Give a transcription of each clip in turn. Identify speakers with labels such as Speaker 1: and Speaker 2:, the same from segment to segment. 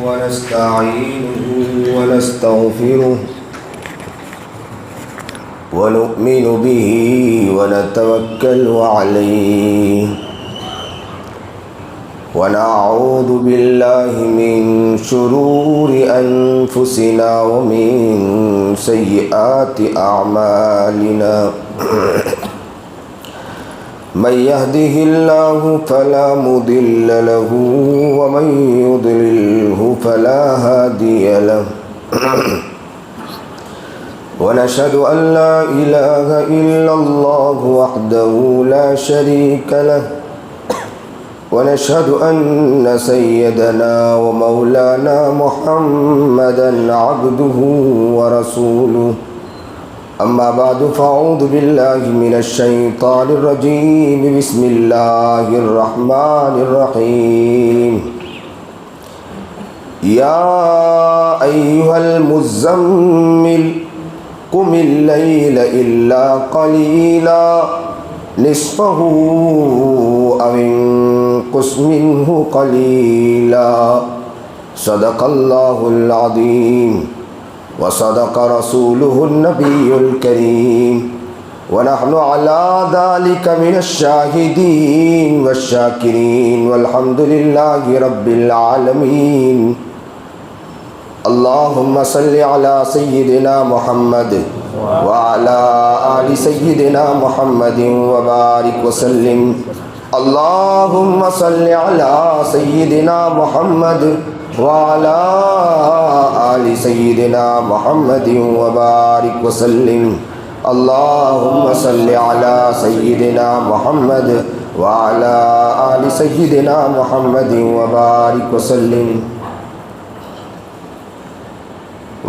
Speaker 1: ونستعينه ونستغفره ونؤمن به ونتوكل عليه ونعوذ بالله من شرور أنفسنا ومن سيئات أعمالنا من يهده الله فلا مضل له ومن يضلله فلا هادي له ونشهد أن لا إله إلا الله وحده لا شريك له ونشهد أن سيدنا ومولانا محمدا عبده ورسوله أما بعد فأعوذ بالله من الشيطان الرجيم بسم الله الرحمن الرحيم يا أيها المزمل قم الليل إلا قليلا نصفه أو انقص منه قليلا صدق الله العظيم وصدق رسوله النبي الكريم ونحن على ذلك من الشاهدين والشاكرين والحمد لله رب العالمين اللهم صل على سيدنا محمد وعلى آل سيدنا محمد وبارك وسلم اللهم صل على سيدنا محمد وعلى آل سيدنا محمد وبارك وسلم اللهم صل على سيدنا محمد وعلى آل سيدنا محمد وبارك وسلم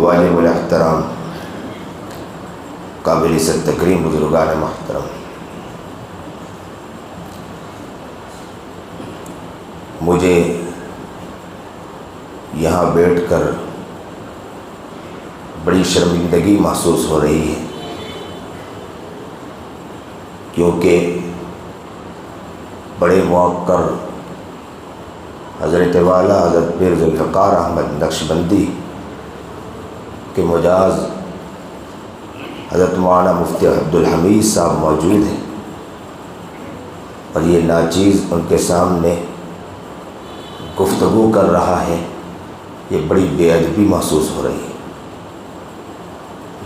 Speaker 1: واجب الاحترام قابل عزت تکریم بزرگان محترم، مجھے یہاں بیٹھ کر بڑی شرمندگی محسوس ہو رہی ہے، کیونکہ بڑے موقر حضرت والا حضرت پیر ذوالفقار احمد نقشبندی کے مجاز حضرت مولانا مفتی عبدالحمید صاحب موجود ہیں، اور یہ ناچیز ان کے سامنے گفتگو کر رہا ہے، یہ بڑی بے ادبی محسوس ہو رہی ہے۔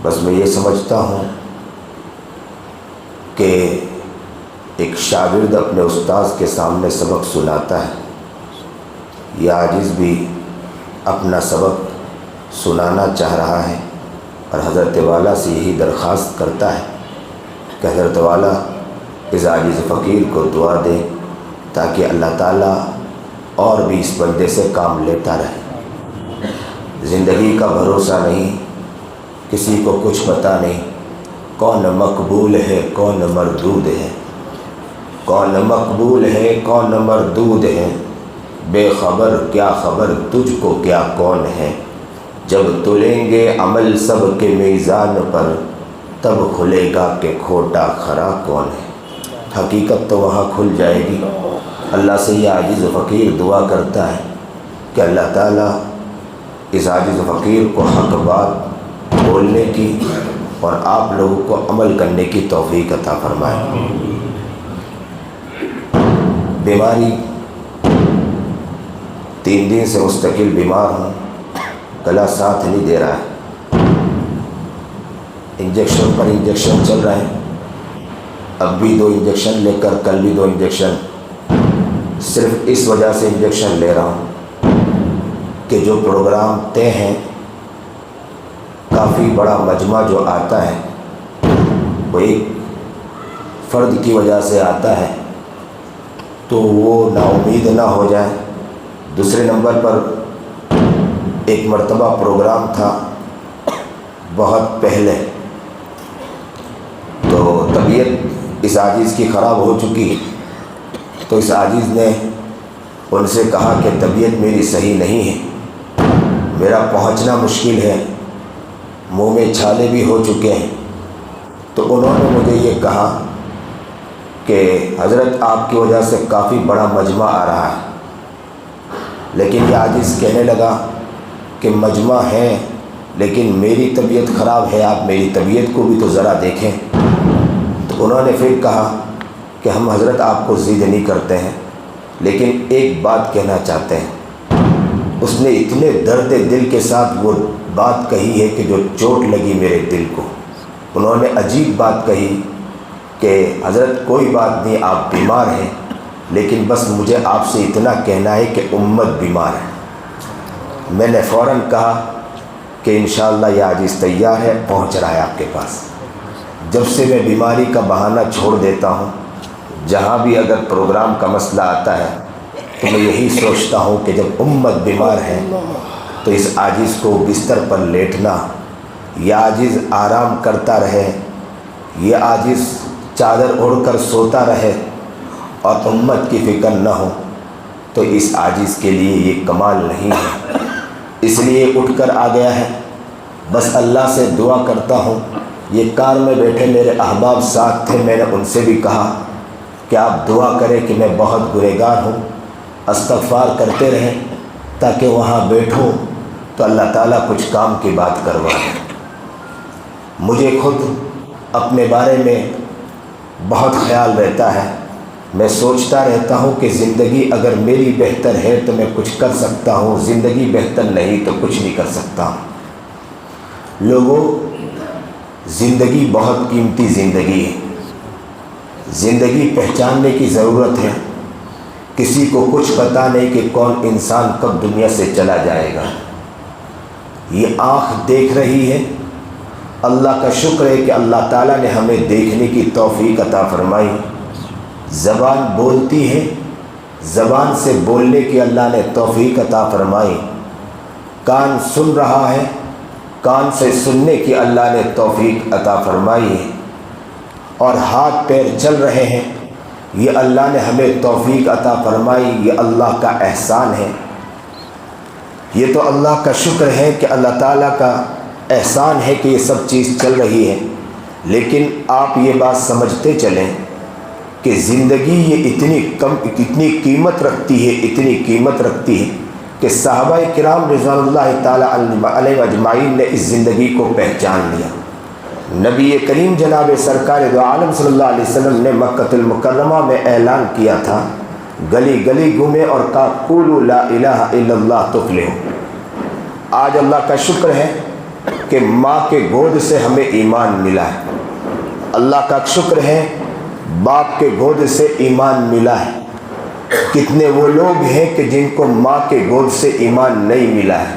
Speaker 1: بس میں یہ سمجھتا ہوں کہ ایک شاگرد اپنے استاذ کے سامنے سبق سناتا ہے، یہ عاجز بھی اپنا سبق سنانا چاہ رہا ہے، اور حضرت والا سے یہی درخواست کرتا ہے کہ حضرت والا اس عاجز فقیر کو دعا دے تاکہ اللہ تعالیٰ اور بھی اس بندے سے کام لیتا رہے۔ زندگی کا بھروسہ نہیں، کسی کو کچھ پتہ نہیں، کون مقبول ہے کون مردود ہے، کون مقبول ہے کون مردود ہے، بے خبر کیا خبر تجھ کو کیا کون ہے، جب تلیں گے عمل سب کے میزان پر تب کھلے گا کہ کھوٹا کھرا کون ہے۔ حقیقت تو وہاں کھل جائے گی۔ اللہ سے یہ عاجز فقیر دعا کرتا ہے کہ اللہ تعالیٰ اس عاجز فقیر کو حق بات بولنے کی اور آپ لوگوں کو عمل کرنے کی توفیق عطا فرمائے۔ بیماری 3 دن سے مستقل بیمار ہوں، گلا ساتھ نہیں دے رہا ہے، انجیکشن پر انجیکشن چل رہے ہیں، اب بھی 2 انجیکشن لے کر کل بھی 2 انجیکشن، صرف اس وجہ سے انجیکشن لے رہا ہوں کہ جو پروگرام طے ہیں، کافی بڑا مجمع جو آتا ہے وہ ایک فرد کی وجہ سے آتا ہے، تو وہ نا امید نہ ہو جائے۔ دوسرے نمبر پر ایک مرتبہ پروگرام تھا بہت پہلے، تو طبیعت اس عاجز کی خراب ہو چکی، تو اس عاجز نے ان سے کہا کہ طبیعت میری صحیح نہیں ہے، میرا پہنچنا مشکل ہے، منہ میں چھالے بھی ہو چکے ہیں۔ تو انہوں نے مجھے یہ کہا کہ حضرت آپ کی وجہ سے کافی بڑا مجمع آ رہا ہے، لیکن یہ عاجز کہنے لگا کہ مجمع ہیں لیکن میری طبیعت خراب ہے، آپ میری طبیعت کو بھی تو ذرا دیکھیں۔ تو انہوں نے پھر کہا کہ ہم حضرت آپ کو ضد نہیں کرتے ہیں، لیکن ایک بات کہنا چاہتے ہیں۔ اس نے اتنے درد دل کے ساتھ وہ بات کہی ہے کہ جو چوٹ لگی میرے دل کو۔ انہوں نے عجیب بات کہی کہ حضرت کوئی بات نہیں، آپ بیمار ہیں، لیکن بس مجھے آپ سے اتنا کہنا ہے کہ امت بیمار ہے۔ میں نے فوراً کہا کہ انشاءاللہ یہ عاجز تیار ہے، پہنچ رہا ہے آپ کے پاس۔ جب سے میں بیماری کا بہانہ چھوڑ دیتا ہوں، جہاں بھی اگر پروگرام کا مسئلہ آتا ہے تو میں یہی سوچتا ہوں کہ جب امت بیمار ہے تو اس عاجز کو بستر پر لیٹنا، یہ عاجز آرام کرتا رہے، یہ عاجز چادر اوڑھ کر سوتا رہے اور امت کی فکر نہ ہو، تو اس عاجز کے لیے یہ کمال نہیں ہے۔ اس لیے اٹھ کر آ گیا ہے۔ بس اللہ سے دعا کرتا ہوں، یہ کار میں بیٹھے میرے احباب ساتھ تھے، میں نے ان سے بھی کہا کہ آپ دعا کریں کہ میں بہت گنہگار ہوں، استغفار کرتے رہیں تاکہ وہاں بیٹھوں تو اللہ تعالیٰ کچھ کام کی بات کروائے۔ مجھے خود اپنے بارے میں بہت خیال رہتا ہے، میں سوچتا رہتا ہوں کہ زندگی اگر میری بہتر ہے تو میں کچھ کر سکتا ہوں، زندگی بہتر نہیں تو کچھ نہیں کر سکتا ہوں۔ لوگوں، زندگی بہت قیمتی زندگی ہے، زندگی پہچاننے کی ضرورت ہے۔ کسی کو کچھ پتہ نہیں کہ کون انسان کب دنیا سے چلا جائے گا۔ یہ آنکھ دیکھ رہی ہے، اللہ کا شکر ہے کہ اللہ تعالیٰ نے ہمیں دیکھنے کی توفیق عطا فرمائی۔ زبان بولتی ہے، زبان سے بولنے کی اللہ نے توفیق عطا فرمائی۔ کان سن رہا ہے، کان سے سننے کی اللہ نے توفیق عطا فرمائی ہے۔ اور ہاتھ پیر چل رہے ہیں، یہ اللہ نے ہمیں توفیق عطا فرمائی، یہ اللہ کا احسان ہے۔ یہ تو اللہ کا شکر ہے کہ اللہ تعالیٰ کا احسان ہے کہ یہ سب چیز چل رہی ہے۔ لیکن آپ یہ بات سمجھتے چلیں کہ زندگی یہ اتنی قیمت رکھتی ہے، اتنی قیمت رکھتی ہے کہ صحابہ کرام رضوان اللہ تعالیٰ علیہ اجمعین نے اس زندگی کو پہچان لیا۔ نبی کریم جناب سرکار دو عالم صلی اللہ علیہ وسلم نے مکہ المکرمہ میں اعلان کیا تھا، گلی گلی گھومے اور کہا قولوا لا الہ الا اللہ تفلحوا۔ آج اللہ کا شکر ہے کہ ماں کے گود سے ہمیں ایمان ملا ہے، اللہ کا شکر ہے باپ کے گود سے ایمان ملا ہے۔ کتنے وہ لوگ ہیں کہ جن کو ماں کے گود سے ایمان نہیں ملا ہے،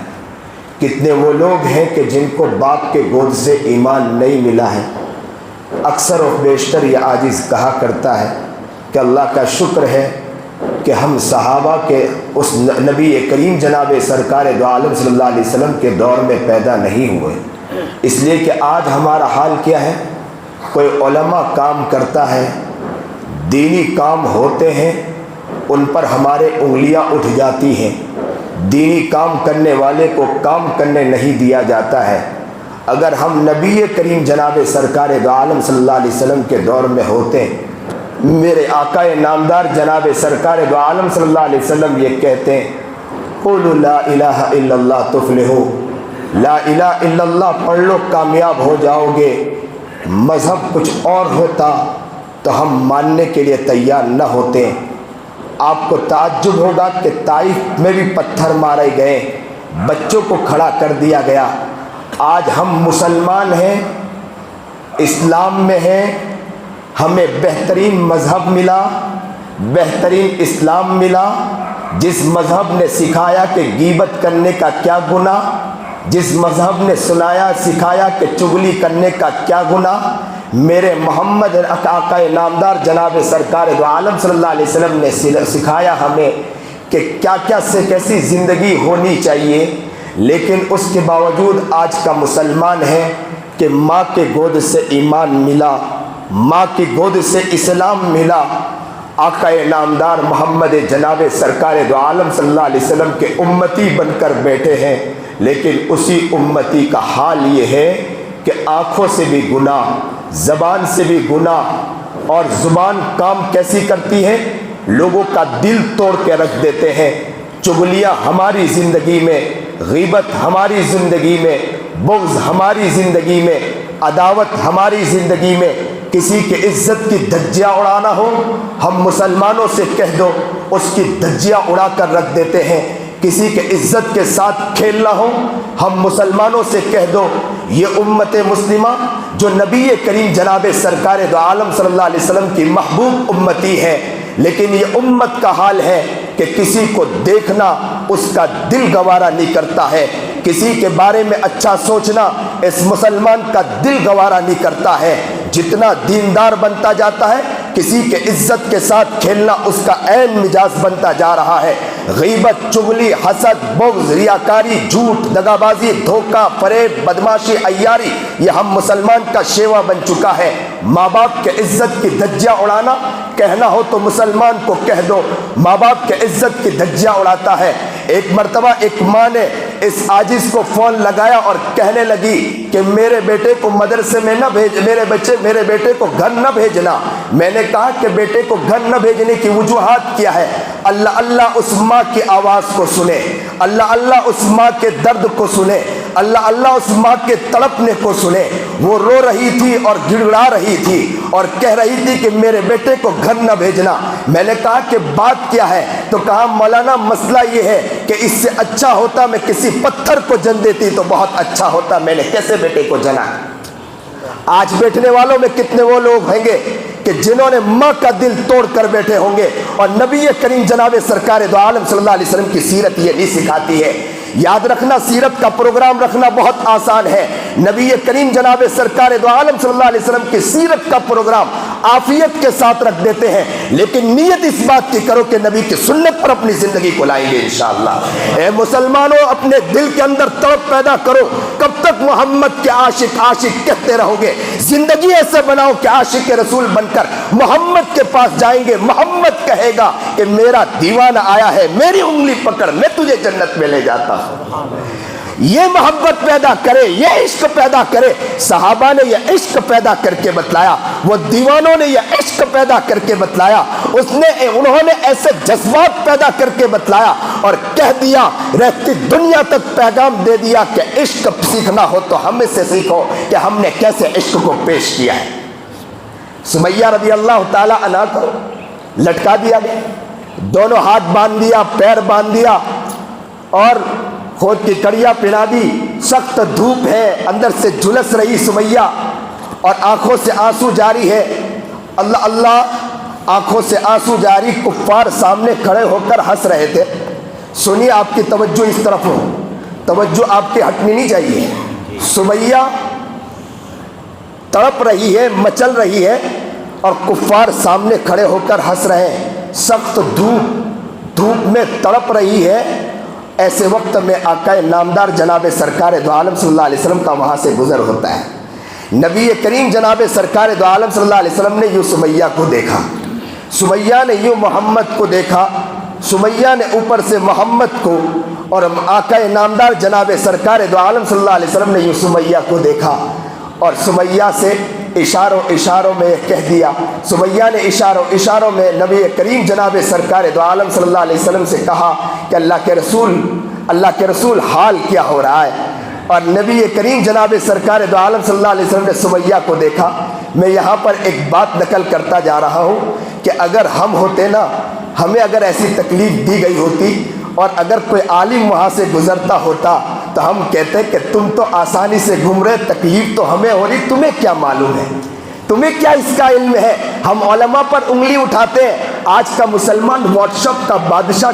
Speaker 1: کتنے وہ لوگ ہیں کہ جن کو باپ کے گود سے ایمان نہیں ملا ہے۔ اکثر و بیشتر یہ عاجز کہا کرتا ہے کہ اللہ کا شکر ہے کہ ہم صحابہ کے اس نبی کریم جناب سرکار دو عالم صلی اللہ علیہ وسلم کے دور میں پیدا نہیں ہوئے، اس لیے کہ آج ہمارا حال کیا ہے؟ کوئی علماء کام کرتا ہے، دینی کام ہوتے ہیں، ان پر ہمارے انگلیاں اٹھ جاتی ہیں، دینی کام کرنے والے کو کام کرنے نہیں دیا جاتا ہے۔ اگر ہم نبی کریم جناب سرکار دو عالم صلی اللہ علیہ وسلم کے دور میں ہوتے، میرے آقا نامدار جناب سرکار دو عالم صلی اللہ علیہ وسلم یہ کہتے ہیں قولوا لا الہ الا اللہ تفلحوا، لا الہ الا اللہ پڑھ لو کامیاب ہو جاؤ گے۔ مذہب کچھ اور ہوتا تو ہم ماننے کے لیے تیار نہ ہوتے۔ آپ کو تعجب ہوگا کہ طائف میں بھی پتھر مارے گئے، بچوں کو کھڑا کر دیا گیا۔ آج ہم مسلمان ہیں، اسلام میں ہیں، ہمیں بہترین مذہب ملا، بہترین اسلام ملا، جس مذہب نے سکھایا کہ غیبت کرنے کا کیا گناہ، جس مذہب نے سنایا سکھایا کہ چغلی کرنے کا کیا گناہ۔ میرے محمد آقا نامدار جناب سرکار دو عالم صلی اللہ علیہ وسلم نے سکھایا ہمیں کہ کیا کیا سے کیسی زندگی ہونی چاہیے۔ لیکن اس کے باوجود آج کا مسلمان ہے کہ ماں کے گود سے ایمان ملا، ماں کی گود سے اسلام ملا، آقا نامدار محمد جناب سرکار دو عالم صلی اللہ علیہ وسلم کے امتی بن کر بیٹھے ہیں۔ لیکن اسی امتی کا حال یہ ہے کہ آنکھوں سے بھی گناہ، زبان سے بھی گناہ، اور زبان کام کیسی کرتی ہے؟ لوگوں کا دل توڑ کے رکھ دیتے ہیں۔ چغلیاں ہماری زندگی میں غیبت ہماری زندگی میں، بغض ہماری زندگی میں، عداوت ہماری زندگی میں، کسی کے عزت کی دھجیاں اڑانا ہو، ہم مسلمانوں سے کہہ دو، اس کی دھجیاں اڑا کر رکھ دیتے ہیں۔ کسی کے عزت کے ساتھ کھیلنا ہو، ہم مسلمانوں سے کہہ دو۔ یہ امت مسلمہ جو نبی کریم جناب سرکار دو عالم صلی اللہ علیہ وسلم کی محبوب امتی ہے، لیکن یہ امت کا حال ہے کہ کسی کو دیکھنا اس کا دل گوارا نہیں کرتا ہے، کسی کے بارے میں اچھا سوچنا اس مسلمان کا دل گوارا نہیں کرتا ہے۔ جتنا دیندار بنتا جاتا ہے، کسی کے عزت کے ساتھ کھیلنا اس کا عین مزاج بنتا جا رہا ہے۔ غیبت، چغلی، حسد، بغض، ریاکاری، جھوٹ، دغابازی، دھوکہ، فریب، بدماشی، عیاری، یہ ہم مسلمان کا شیوا بن چکا ہے۔ ماں باپ کے عزت کی دھجیاں اڑانا، کہنا ہو تو مسلمان کو کہہ دو، ماں باپ کے عزت کی دھجیاں اڑاتا ہے۔ ایک مرتبہ ایک ماں نے اس عاجز کو فون لگایا اور کہنے لگی کہ میرے بیٹے کو مدرسے میں نہ بھیج، میرے بیٹے کو گھر نہ بھیجنا۔ میں نے کہا کہ بیٹے کو گھر نہ بھیجنے کی وجوہات کیا ہے؟ اللہ اللہ اس ماں کی آواز کو سنے، اللہ اللہ اس ماں کے درد کو سنے، اللہ اللہ اس ماں کے تڑپنے کو سنے۔ وہ رو رہی تھی اور گڑگڑا رہی تھی اور کہہ رہی تھی کہ میرے بیٹے کو گھر نہ بھیجنا۔ میں نے کہا کہ بات کیا ہے؟ تو کہا مولانا مسئلہ یہ ہے کہ اس سے اچھا ہوتا میں کسی پتھر کو جن دیتی تو بہت اچھا ہوتا۔ میں نے کیسے بیٹے کو جنا؟ آج بیٹھنے والوں میں کتنے وہ لوگ ہوں گے کہ جنہوں نے ماں کا دل توڑ کر بیٹھے ہوں گے، اور نبی کریم جناب سرکار دو عالم صلی اللہ علیہ وسلم کی سیرت یہ نہیں سکھاتی ہے۔ یاد رکھنا، سیرت کا پروگرام رکھنا بہت آسان ہے۔ نبی کریم جناب سرکار دو عالم صلی اللہ علیہ وسلم کی سیرت کا پروگرام عافیت کے ساتھ رکھ دیتے ہیں، لیکن نیت اس بات کی کرو کہ نبی کی سنت پر اپنی زندگی کو لائیں گے انشاءاللہ۔ اے مسلمانوں، اپنے دل کے اندر تڑپ پیدا کرو۔ کب تک محمد کے عاشق عاشق کہتے رہو گے؟ زندگی ایسے بناؤ کہ عاشق رسول بن کر محمد کے پاس جائیں گے، محمد کہے گا کہ میرا دیوانہ آیا ہے، میری انگلی پکڑ، میں تجھے جنت میں لے جاتا ہوں۔ یہ محبت پیدا کرے، یہ عشق پیدا کرے۔ صحابہ نے یہ عشق پیدا کر کے بتلایا، وہ دیوانوں نے یہ عشق پیدا کر کے بتلایا، انہوں نے ایسے جذبات پیدا کر کے بتلایا اور کہہ دیا، رہتی دنیا تک پیغام دے دیا کہ عشق سیکھنا ہو تو ہم سے سیکھو کہ ہم نے کیسے عشق کو پیش کیا ہے۔ سمیہ رضی اللہ تعالی عنہا کو لٹکا دیا گیا، دونوں ہاتھ باندھ دیا، پیر باندھ دیا اور خود کی کڑیاں پہنا دی۔ سخت دھوپ ہے، اندر سے جھلس رہی سمیہ اور آنکھوں سے آنسو جاری ہے۔ اللہ اللہ، آنکھوں سے آنسو جاری، کفار سامنے کھڑے ہو کر ہنس رہے تھے۔ سنیے، آپ کی توجہ اس طرف ہو، توجہ آپ کی ہٹنی نہیں چاہیے۔ سمیہ تڑپ رہی ہے، مچل رہی ہے اور کفار سامنے کھڑے ہو کر ہنس رہے ہیں۔ سخت دھوپ میں تڑپ رہی ہے۔ ایسے وقت میں آقا نامدار جناب سرکار دو عالم صلی اللہ علیہ وسلم کا وہاں سے گزر ہوتا ہے۔ نبی کریم جناب سرکار دو عالم صلی اللہ علیہ وسلم نے یوں سمیہ کو دیکھا، سمیہ نے یوں محمد کو دیکھا، سمیہ نے اوپر سے محمد کو، اور آقا نامدار جناب سرکار دو عالم صلی اللہ علیہ وسلم نے یوں سمیہ کو دیکھا اور سمیہ سے اشاروں میں کہہ دیا۔ سمیہ نے اشاروں میں نبی کریم جناب سرکار دو عالم صلی اللہ علیہ وسلم سے کہا کہ اللہ کے رسول حال کیا ہو رہا ہے؟ اور نبی کریم جناب سرکار دو عالم صلی اللہ علیہ وسلم نے سمیہ کو دیکھا۔ میں یہاں پر ایک بات نقل کرتا جا رہا ہوں کہ اگر ہم ہوتے نا، ہمیں اگر ایسی تکلیف دی گئی ہوتی اور اگر کوئی عالم وہاں سے گزرتا ہوتا تو ہم کہتے کہ تم تو آسانی سے گھوم رہے، تکلیف تو ہمیں ہو رہی، تمہیں کیا معلوم ہے، تمہیں کیا اس کا علم ہے؟ ہم علماء پر انگلی اٹھاتے ہیں۔ آج کا مسلمان واٹس ایپ کا بادشاہ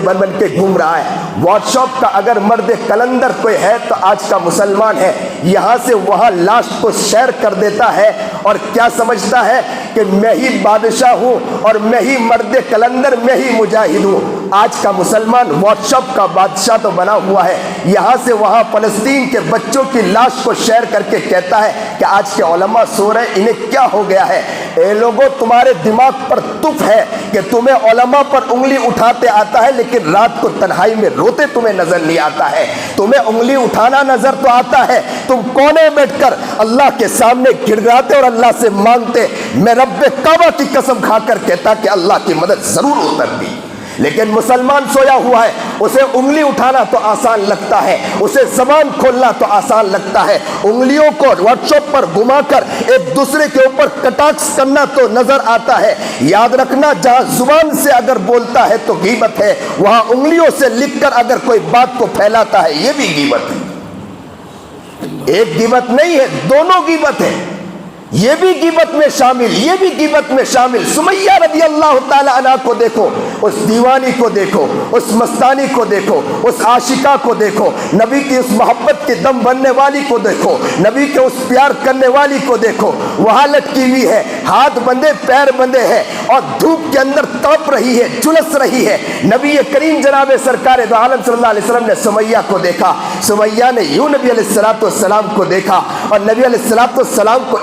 Speaker 1: بن کے گھوم رہا ہے۔ واٹس ایپ کا اگر مرد کلندر کوئی ہے تو آج کا مسلمان ہے، یہاں سے وہاں لاش کو شیئر کر دیتا ہے اور کیا سمجھتا ہے کہ میں ہی بادشاہ ہوں اور میں ہی مرد کلندر، میں ہی مجاہد ہوں۔ آج کا مسلمان واٹس ایپ کا بادشاہ تو بنا ہوا ہے، یہاں سے وہاں فلسطین کے بچوں کی لاش کو شیئر کر کے کہتا ہے کہ آج کے علماء سو رہے، انہیں کیا ہو گیا ہے؟ اے لوگوں، تمہارے دماغ پر تف ہے کہ تمہیں علماء پر انگلی اٹھاتے آتا ہے لیکن رات کو تنہائی میں روتے تمہیں نظر نہیں آتا ہے۔ تمہیں انگلی اٹھانا نظر تو آتا ہے، تم کونے بیٹھ کر اللہ کے سامنے گڑگڑاتے اور اللہ سے مانگتے۔ میں رب کعبہ کی قسم کھا کر کہتا کہ اللہ کی مدد ضرور اترتی، لیکن مسلمان سویا ہوا ہے، اسے انگلی اٹھانا تو آسان لگتا ہے، اسے زبان کھولنا تو آسان لگتا ہے، انگلیوں کو واٹس ایپ پر گھما کر ایک دوسرے کے اوپر کٹاکس کرنا تو نظر آتا ہے۔ یاد رکھنا، جہاں زبان سے اگر بولتا ہے تو غیبت ہے، وہاں انگلیوں سے لکھ کر اگر کوئی بات کو پھیلاتا ہے یہ بھی غیبت ہے۔ ایک غیبت نہیں ہے، دونوں غیبت ہے، یہ بھی غیبت میں شامل، یہ بھی غیبت میں شامل۔ سمیہ رضی اللہ تعالی عنہ کو دیکھو، اس دیوانی کو دیکھو، اس مستانی کو دیکھو، اس عاشقہ کو دیکھو، نبی کی اس محبت کے دم بننے والی کو دیکھو، نبی کے اس پیار کرنے والی کو دیکھو، وہاں لٹکی ہوئی ہے، ہاتھ بندھے پیر بندھے ہیں اور دھوپ کے اندر تڑپ رہی ہے، جھلس رہی ہے۔ نبی کریم جناب سرکار دو عالم صلی اللہ علیہ وسلم نے سمیہ کو دیکھا، سمیہ نے یوں نبی علیہ السلام کو دیکھا اور نبی علیہ السلام کو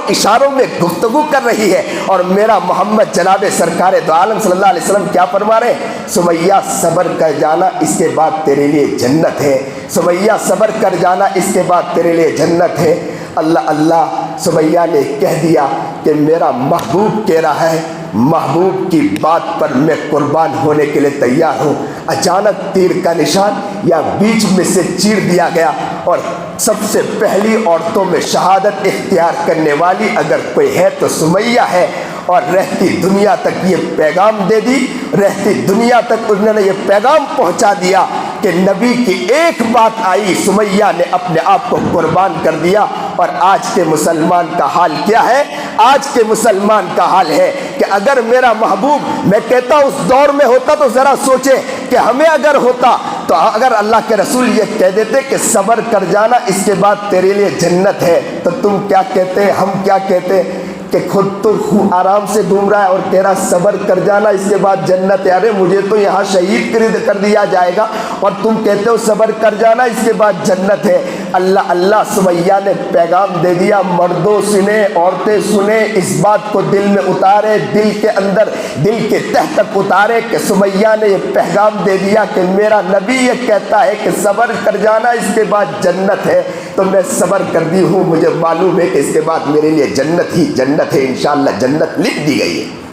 Speaker 1: اشاروں میں گفتگو کر رہی ہے، اور میرا محمد جناب سرکار دو عالم صلی اللہ علیہ وسلم کیا فرما رہے ہیں؟ سمیہ صبر کر جانا، اس کے بعد تیرے لیے جنت ہے، سمیہ صبر کر جانا، اس کے بعد تیرے لیے جنت ہے۔ اللہ اللہ، سمیہ نے کہہ دیا کہ میرا محبوب کہہ رہا ہے، محبوب کی بات پر میں قربان ہونے کے لیے تیار ہوں۔ اچانک تیر کا نشان یا بیچ میں سے چیر دیا گیا، اور سب سے پہلی عورتوں میں شہادت اختیار کرنے والی اگر کوئی ہے تو سمیہ ہے، اور رہتی دنیا تک یہ پیغام دے دی، رہتی دنیا تک انہوں نے یہ پیغام پہنچا دیا کہ نبی کی ایک بات آئی، سمیہ نے اپنے آپ کو قربان کر دیا۔ اور آج کے مسلمان کا حال کیا ہے؟ آج کے مسلمان کا حال ہے کہ اگر میرا محبوب، میں کہتا اس دور میں ہوتا تو ذرا سوچے کہ ہمیں اگر ہوتا تو اگر اللہ کے رسول یہ کہہ دیتے کہ صبر کر جانا، اس کے بعد تیرے لیے جنت ہے، تو تم کیا کہتے؟ ہم کیا کہتے؟ کہ خود تو آرام سے گھوم رہا ہے اور تیرا صبر کر جانا اس کے بعد جنت ہے، ارے مجھے تو یہاں شہید کر دیا جائے گا اور تم کہتے ہو صبر کر جانا اس کے بعد جنت ہے۔ اللہ اللہ، سمیہ نے پیغام دے دیا، مردوں سنیں، عورتیں سنیں، اس بات کو دل میں اتارے، دل کے اندر، دل کے تہ تک اتارے کہ سمیہ نے یہ پیغام دے دیا کہ میرا نبی یہ کہتا ہے کہ صبر کر جانا اس کے بعد جنت ہے، تو میں صبر کر دی ہوں، مجھے معلوم ہے کہ اس کے بعد میرے لیے جنت ہی جنت ہے، انشاءاللہ جنت لکھ دی گئی ہے۔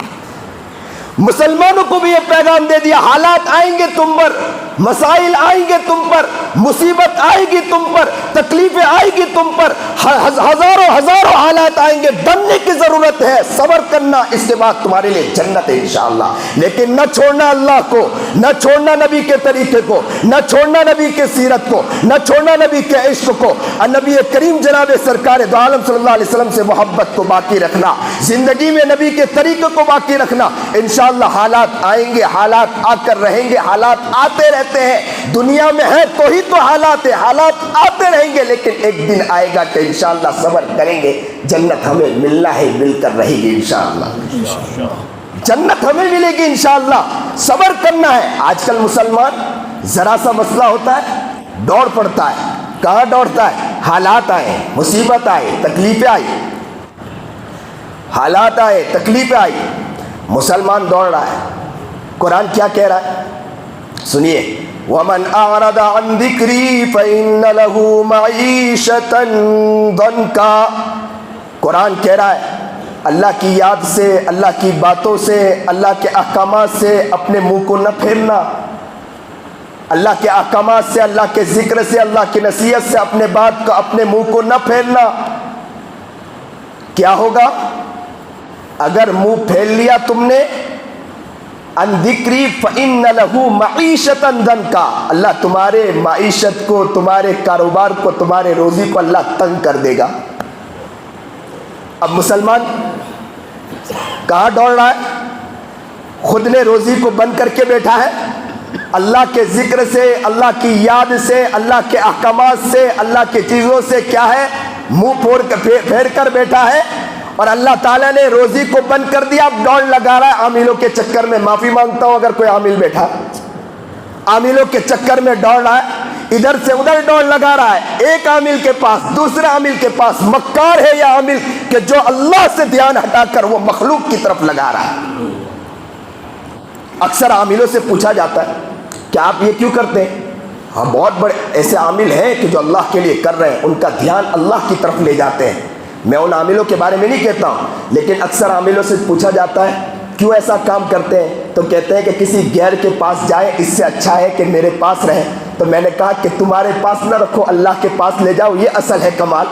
Speaker 1: مسلمانوں کو بھی یہ پیغام دے دیا، حالات آئیں گے تم پر، مسائل آئیں گے تم پر، مصیبت آئے گی تم پر، تکلیفیں آئے گی تم پر، ہزاروں حالات آئیں گے، ڈرنے کی ضرورت ہے، صبر کرنا، اس کے بعد تمہارے لیے جنت ہے انشاءاللہ۔ لیکن نہ چھوڑنا اللہ کو، نہ چھوڑنا نبی کے طریقے کو، نہ چھوڑنا نبی کے سیرت کو، نہ چھوڑنا نبی کے عشق کو، اور نبی کریم جناب سرکار دو عالم صلی اللہ علیہ وسلم سے محبت کو باقی رکھنا، زندگی میں نبی کے طریقے کو باقی رکھنا۔ انشاءاللہ حالات آئیں گے، حالات آ کر رہیں گے، حالات آتے رہتے ہیں، دنیا میں ہے تو ہی تو حالات ہیں، حالات آتے رہیں گے، لیکن ایک دن آئے گا کہ انشاءاللہ صبر کریں گے، جنت ہمیں ملنا ہے، مل کر رہے گی انشاءاللہ، جنت ہمیں ملے گی انشاءاللہ، صبر کرنا ہے۔ آج کل مسلمان ذرا سا مسئلہ ہوتا ہے دوڑ پڑتا ہے، کہاں دوڑتا ہے؟ حالات آئے، مصیبت آئے، تکلیفیں آئی، حالات آئے، تکلیفیں آئی، مسلمان دوڑ رہا ہے۔ قرآن کیا کہہ رہا ہے؟ سنیے، وَمَنْ أَعْرَضَ عَنْ ذِكْرِي فَإِنَّ لَهُ مَعِيشَةً ضَنْكًا۔ قرآن کہہ رہا ہے اللہ کی یاد سے، اللہ کی باتوں سے، اللہ کے احکامات سے اپنے منہ کو نہ پھیرنا، اللہ کے احکامات سے، اللہ کے ذکر سے، اللہ کی نصیحت سے اپنے بات کو، اپنے منہ کو نہ پھیرنا۔ کیا ہوگا اگر منہ پھیل لیا تم نے؟ ان ذکری فإن له معیشتا ضنکا، اللہ تمہارے معیشت کو، تمہارے کاروبار کو، تمہارے روزی کو اللہ تنگ کر دے گا۔ اب مسلمان کہاں دوڑ رہا ہے؟ خود نے روزی کو بند کر کے بیٹھا ہے، اللہ کے ذکر سے، اللہ کی یاد سے، اللہ کے احکامات سے، اللہ کی چیزوں سے کیا ہے؟ منہ پھیر کر بیٹھا ہے، اور اللہ تعالیٰ نے روزی کو بند کر دیا، اب دوڑ لگا رہا ہے عاملوں کے چکر میں۔ معافی مانگتا ہوں اگر کوئی عامل بیٹھا، عاملوں کے چکر میں دوڑ رہا ہے، ادھر سے ادھر دوڑ لگا رہا ہے، ایک عامل کے پاس، دوسرے عامل کے پاس۔ مکار ہے یہ عامل کہ جو اللہ سے دھیان ہٹا کر وہ مخلوق کی طرف لگا رہا ہے۔ اکثر عاملوں سے پوچھا جاتا ہے کہ آپ یہ کیوں کرتے ہیں؟ ہاں، بہت بڑے ایسے عامل ہیں کہ جو اللہ کے لیے کر رہے ہیں، ان کا دھیان اللہ کی طرف لے جاتے ہیں۔ میں ان عاملوں کے بارے میں نہیں کہتا ہوں، لیکن اکثر عاملوں سے پوچھا جاتا ہے کیوں ایسا کام کرتے ہیں؟ تو کہتے ہیں کہ کسی غیر کے پاس جائے اس سے اچھا ہے کہ میرے پاس رہے. تو میں نے کہا کہ تمہارے پاس نہ رکھو, اللہ کے پاس لے جاؤ, یہ اصل ہے کمال.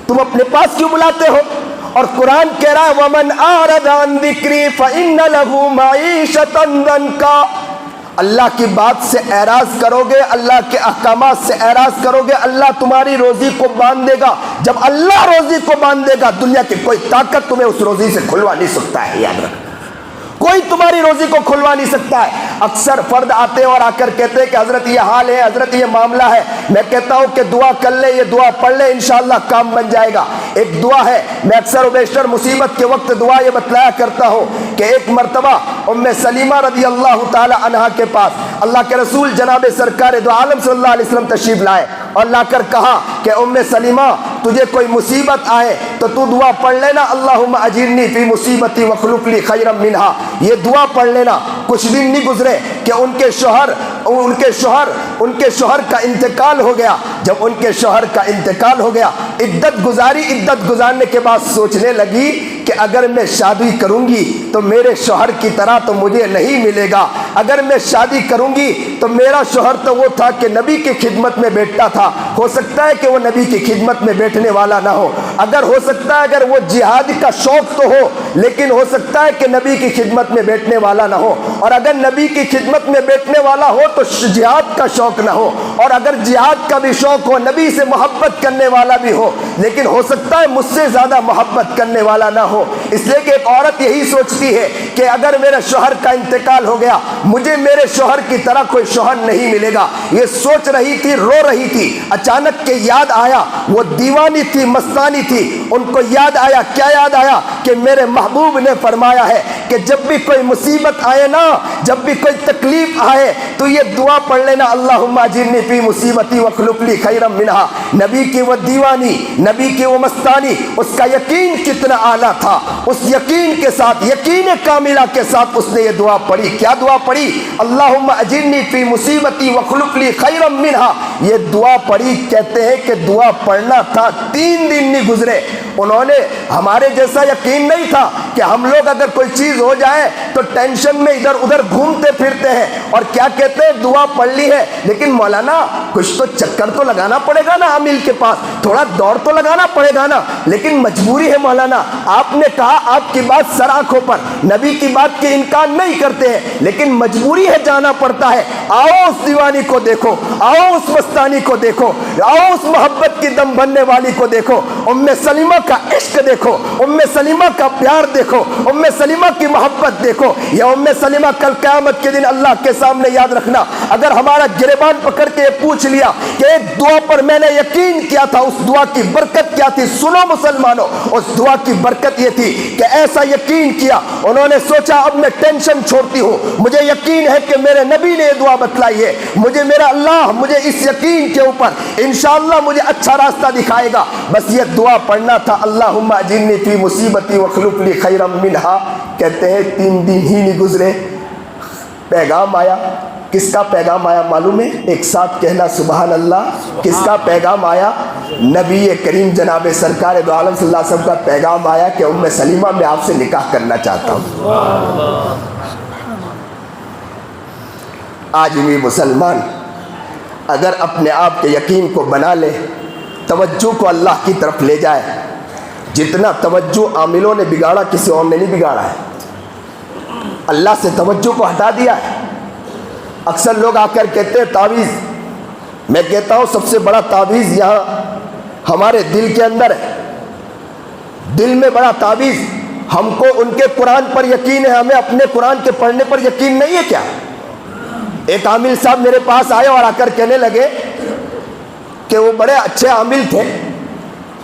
Speaker 1: تم اپنے پاس کیوں بلاتے ہو؟ اور قرآن کہہ رہا ہے وَمَنْ أَعْرَضَ عَنْ ذِكْرِي فَإِنَّ لَهُ مَعِيشَةً ضَنْكًا. اللہ کی بات سے اعراض کرو گے, اللہ کے احکامات سے اعراض کرو گے, اللہ تمہاری روزی کو باندھ دے گا. جب اللہ روزی کو باندھ دے گا, دنیا کی کوئی طاقت تمہیں اس روزی سے کھلوا نہیں سکتا ہے. یاد رکھ, کوئی تمہاری روزی کو کھلوا نہیں سکتا ہے. اکثر فرد آتے ہیں اور آ کر کہتے ہیں کہ حضرت یہ حال ہے, حضرت یہ معاملہ ہے. میں کہتا ہوں کہ دعا کر لے, یہ دعا پڑھ لے, انشاءاللہ کام بن جائے گا. ایک دعا ہے, میں اکثر و بیشتر مصیبت کے وقت دعا یہ بتلایا کرتا ہوں کہ ایک مرتبہ ام سلیمہ رضی اللہ تعالی عنہا کے پاس اللہ کے رسول جناب سرکار دو عالم صلی اللہ علیہ وسلم تشریف لائے اور لا کر کہا کہ ام سلیمہ تجھے کوئی مصیبت آئے تو تو دعا پڑھ لینا, اللہم اجرنی فی مصیبتی واخلف لی خیرا منہا. یہ دعا پڑھ لینا. کچھ دن نہیں گزرے کہ ان کے شوہر کا انتقال ہو گیا. جب ان کے شوہر کا انتقال ہو گیا, عدت گزارنے کے بعد سوچنے لگی کہ اگر میں شادی کروں گی تو میرے شوہر کی طرح تو مجھے نہیں ملے گا. اگر میں شادی کروں گی تو میرا شوہر تو وہ تھا کہ نبی کی خدمت میں بیٹھتا تھا, ہو سکتا ہے کہ وہ نبی کی خدمت میں بیٹھنے والا نہ ہو. اگر ہو سکتا ہے اگر وہ جہاد کا شوق تو ہو, لیکن ہو سکتا ہے کہ نبی کی خدمت میں بیٹھنے والا نہ ہو. اور اگر نبی کی خدمت میں بیٹھنے والا ہو تو جہاد کا شوق نہ ہو, اور اگر جہاد کا بھی شوق ہو, نبی سے محبت کرنے والا بھی ہو, لیکن ہو سکتا ہے مجھ سے زیادہ محبت کرنے والا نہ ہو. اس لیے کہ ایک عورت یہی سوچتی ہے کہ اگر میرے شوہر کا انتقال ہو گیا, مجھے میرے شوہر کی طرح کوئی شوہر نہیں ملے گا. یہ سوچ رہی تھی, رو رہی تھی. اچانک کے یاد آیا, وہ دیوانی تھی, مستانی تھی, ان کو یاد آیا. کیا یاد آیا؟ کہ میرے محبوب نے فرمایا ہے کہ جب بھی کوئی مصیبت آئے نا, جب بھی کوئی تکلیف آئے تو یہ دعا پڑھ لینا, اللہم اجرنی فی مصیبتی واخلف لی خیرا منہا. نبی کی وہ دیوانی, نبی کی وہ مستانی, اس کا یقین کتنا اعلیٰ تھا. اس یقین کے ساتھ, یقین کاملہ کے ساتھ اس نے یہ دعا پڑھی. کیا دعا پڑھی؟ اللہم اجرنی فی مصیبتی واخلف لی خیرا منہا. یہ دعا پڑھی. کہتے ہیں کہ دعا پڑھنا تھا, 3 دن نہیں گزرے. انہوں نے, ہمارے جیسا یقین نہیں تھا کہ ہم لوگ اگر کوئی چیز ہو جائے تو ٹینشن میں ادھر ادھر گھومتے پھرتے ہیں اور کیا کہتے ہیں دعا پڑھ لی ہے, لیکن مولانا کچھ تو چکر تو لگانا پڑے گا نا عامل کے پاس, تھوڑا دوڑ تو لگانا پڑے گا نا. لیکن مجبوری ہے مولانا. آپ نے کہا آپ کی بات سر آنکھوں پر, نبی کی بات کے انکار نہیں کرتے ہیں, لیکن مجبوری ہے, جانا پڑتا ہے. آؤ اس دیوانی کو دیکھو, آؤ اس مستانی کو دیکھو, آؤ اس محبت کی دم بننے والی کو دیکھو. ام سلیمہ کا عشق دیکھو, ام سلیمہ کا پیار دیکھو, ام سلیمہ کی محبت دیکھو. یا ام سلیمہ کل قیامت کے دن اللہ کے سامنے یاد رکھنا, اگر ہمارا گریبان پکڑ کے یہ پوچھ لیا کہ ایک دعا پر میں نے یقین کیا تھا, اس دعا کی برکت کیا تھی؟ سنو مسلمانوں, اس دعا کی برکت یہ تھی کہ ایسا یقین کیا, انہوں نے سوچا اب میں ٹینشن چھوڑتی ہوں, مجھے یقین ہے کہ میرے نبی نے یہ دعا بتلائی ہے, مجھے میرا اللہ مجھے اس یقین کے اوپر انشاءاللہ مجھے اچھا راستہ دکھائے گا. بس یہ دعا پڑھنا تھا, اللہم اجرنی فی مصیبتی واخلف لی خیرا منہا. کہتے ہیں 3 دن ہی نہیں گزرے, پیغام آیا. کس کا پیغام آیا معلوم ہے؟ ایک ساتھ کہنا سبحان اللہ. کس کا پیغام آیا؟ نبی کریم جناب سرکار دو عالم صلی اللہ علیہ وسلم کا پیغام آیا کہ ام سلیمہ میں آپ سے نکاح کرنا چاہتا ہوں. آج بھی مسلمان اگر اپنے آپ کے یقین کو بنا لے, توجہ کو اللہ کی طرف لے جائے, جتنا توجہ عاملوں نے بگاڑا کسی اور نے نہیں بگاڑا ہے. اللہ سے توجہ کو ہٹا دیا ہے. اکثر لوگ آ کر کہتے ہیں تعویذ. میں کہتا ہوں سب سے بڑا تعویذ یہاں ہمارے دل کے اندر ہے. دل میں بڑا تعویذ. ہم کو ان کے قرآن پر یقین ہے, ہمیں اپنے قرآن کے پڑھنے پر یقین نہیں ہے کیا؟ ایک عامل صاحب میرے پاس آئے اور آ کر کہنے لگے کہ وہ بڑے اچھے عامل تھے,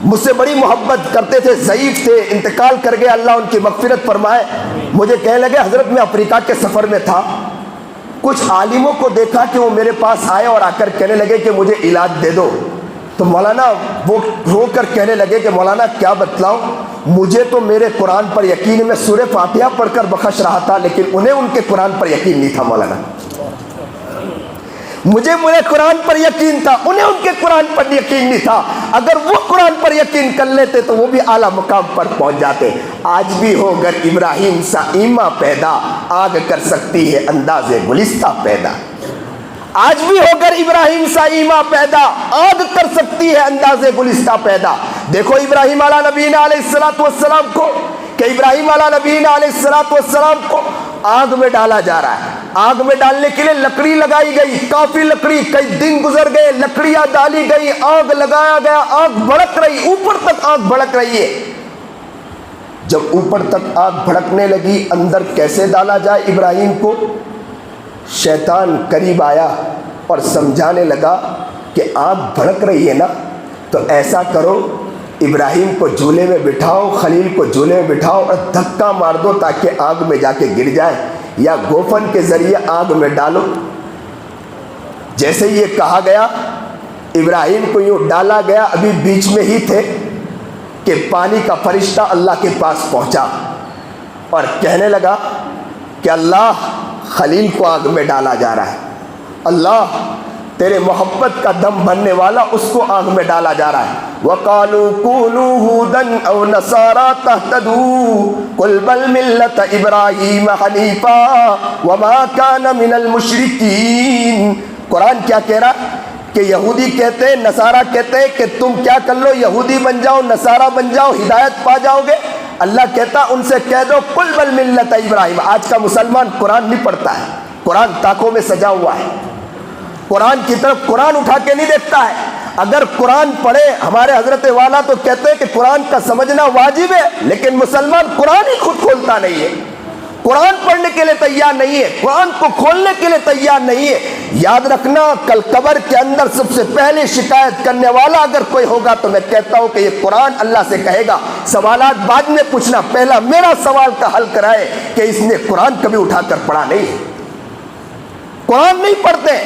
Speaker 1: مجھ سے بڑی محبت کرتے تھے, ضعیف تھے, انتقال کر گئے, اللہ ان کی مغفرت فرمائے. مجھے کہنے لگے حضرت میں افریقہ کے سفر میں تھا, کچھ عالموں کو دیکھا کہ وہ میرے پاس آئے اور آ کر کہنے لگے کہ مجھے علاج دے دو. تو مولانا وہ رو کر کہنے لگے کہ مولانا کیا بتلاؤں, مجھے تو میرے قرآن پر یقین ہے, میں سورہ فاتحہ پڑھ کر بخش رہا تھا, لیکن انہیں ان کے قرآن پر یقین نہیں تھا. مولانا مجھے قرآن پر یقین تھا، انہیں ان کے قرآن پر یقین نہیں تھا۔ اگر وہ قرآن پر یقین کر لیتے تو وہ بھی اعلیٰ مقام پر پہنچ جاتے۔ آج بھی ہو گر ابراہیم سا ایماں پیدا، آگ کر سکتی ہے انداز گلستہ پیدا۔ آج بھی ہو گر ابراہیم سا ایماں پیدا، آگ کر سکتی ہے انداز گلستہ پیدا۔ دیکھو ابراہیم علیہ نبینا علیہ السلام کو، کہ ابراہیم علیہ نبینا علیہ السلام کو آگ میں ڈالا جا رہا ہے۔ آگ میں ڈالنے کے لیے لکڑی لگائی گئی، کافی لکڑی، کئی دن گزر گئے، لکڑیاں ڈالی گئی، آگ لگایا گیا، آگ بھڑک رہی، اوپر تک آگ بھڑک رہی ہے۔ جب اوپر تک آگ بھڑکنے لگی، اندر کیسے ڈالا جائے ابراہیم کو؟ شیطان قریب آیا اور سمجھانے لگا کہ آگ بھڑک رہی ہے نا، تو ایسا کرو ابراہیم کو جھولے میں بٹھاؤ، خلیل کو جھولے میں بٹھاؤ اور دھکا مار دو تاکہ آگ میں جا کے گر جائے، یا گوفن کے ذریعے آگ میں ڈالو۔ جیسے یہ کہا گیا، ابراہیم کو یوں ڈالا گیا، ابھی بیچ میں ہی تھے کہ پانی کا فرشتہ اللہ کے پاس پہنچا اور کہنے لگا کہ اللہ، خلیل کو آگ میں ڈالا جا رہا ہے، اللہ تیرے محبت کا دم بھرنے والا، اس کو آگ میں ڈالا جا رہا ہے۔ وَقَالُوا كُونُوا هُودًا أَوْ نَصَارَىٰ تَهْتَدُوا قُلْ بَلْ مِلَّةَ إِبْرَاهِيمَ حَنِيفًا وَمَا كَانَ مِنَ الْمُشْرِكِينَ۔ قرآن کیا کہہ رہا کہ یہودی کہتے ہیں، نصارہ کہتے ہیں کہ تم کیا کر لو، یہودی بن جاؤ، نصارہ بن جاؤ، ہدایت پا جاؤ گے۔ اللہ کہتا ان سے کہہ دو قُلْ بَلْ مِلَّةَ ابراہیم۔ آج کا مسلمان قرآن نہیں پڑھتا ہے، قرآن طاقوں میں سجا ہوا ہے، قرآن کی طرف قرآن اٹھا کے نہیں دیکھتا ہے۔ اگر قرآن پڑھے، ہمارے حضرت والا تو کہتے ہیں کہ قرآن کا سمجھنا واجب ہے، لیکن مسلمان قرآن ہی خود کھولتا نہیں ہے، قرآن پڑھنے کے لیے تیار نہیں ہے، قرآن کو کھولنے کے لیے تیار نہیں ہے۔ یاد رکھنا، کل قبر کے اندر سب سے پہلے شکایت کرنے والا اگر کوئی ہوگا تو میں کہتا ہوں کہ یہ قرآن اللہ سے کہے گا سوالات بعد میں پوچھنا، پہلا میرا سوال کا حل کرائے کہ اس نے قرآن کبھی اٹھا کر پڑھا نہیں، قرآن نہیں پڑھتے۔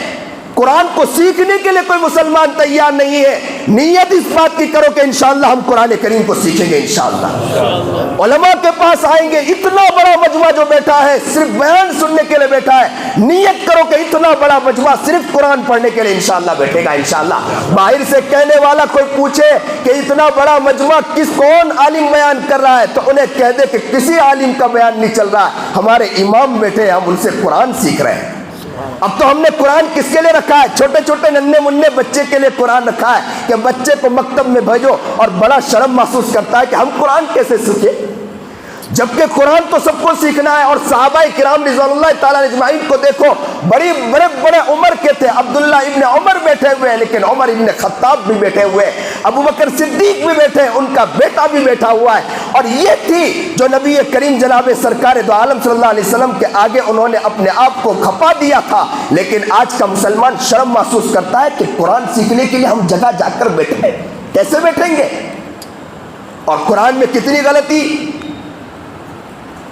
Speaker 1: قرآن کو سیکھنے کے لیے کوئی مسلمان تیار نہیں ہے۔ نیت اس بات کی کرو کہ انشاءاللہ ہم قرآن کریم کو سیکھیں گے، انشاءاللہ علماء کے پاس آئیں گے۔ اتنا بڑا مجمع جو بیٹھا ہے صرف بیان سننے کے لیے بیٹھا ہے، نیت کرو کہ اتنا بڑا مجمع صرف قرآن پڑھنے کے لیے انشاءاللہ بیٹھے گا انشاءاللہ۔ باہر سے کہنے والا کوئی پوچھے کہ اتنا بڑا مجمع کون عالم بیان کر رہا ہے، تو انہیں کہہ دے کہ کسی عالم کا بیان نہیں چل رہا ہے، ہمارے امام بیٹھے ہیں، ہم ان سے قرآن سیکھ رہے ہیں۔ اب تو ہم نے قرآن کس کے لیے رکھا ہے؟ چھوٹے چھوٹے ننھے منھے بچے کے لیے قرآن رکھا ہے کہ بچے کو مکتب میں بھیجو، اور بڑا شرم محسوس کرتا ہے کہ ہم قرآن کیسے سیکھیں، جبکہ قرآن تو سب کو سیکھنا ہے۔ اور صحابہ کرام رضوان اللہ تعالیٰ اجمعین کو دیکھو، بڑے عمر کے تھے، عبداللہ ابن عمر بیٹھے ہوئے ہیں، لیکن عمر ابن خطاب بھی بیٹھے ہوئے ہیں، ابو بکر صدیق بھی بیٹھے ہیں، ان کا بیٹا بھی بیٹھا ہوا ہے۔ اور یہ تھی جو نبی کریم جناب سرکار دو عالم صلی اللہ علیہ وسلم کے آگے انہوں نے اپنے آپ کو کھپا دیا تھا۔ لیکن آج کا مسلمان شرم محسوس کرتا ہے کہ قرآن سیکھنے کے لیے ہم جگہ جا کر بیٹھیں، کیسے بیٹھیں گے؟ اور قرآن میں کتنی غلطی۔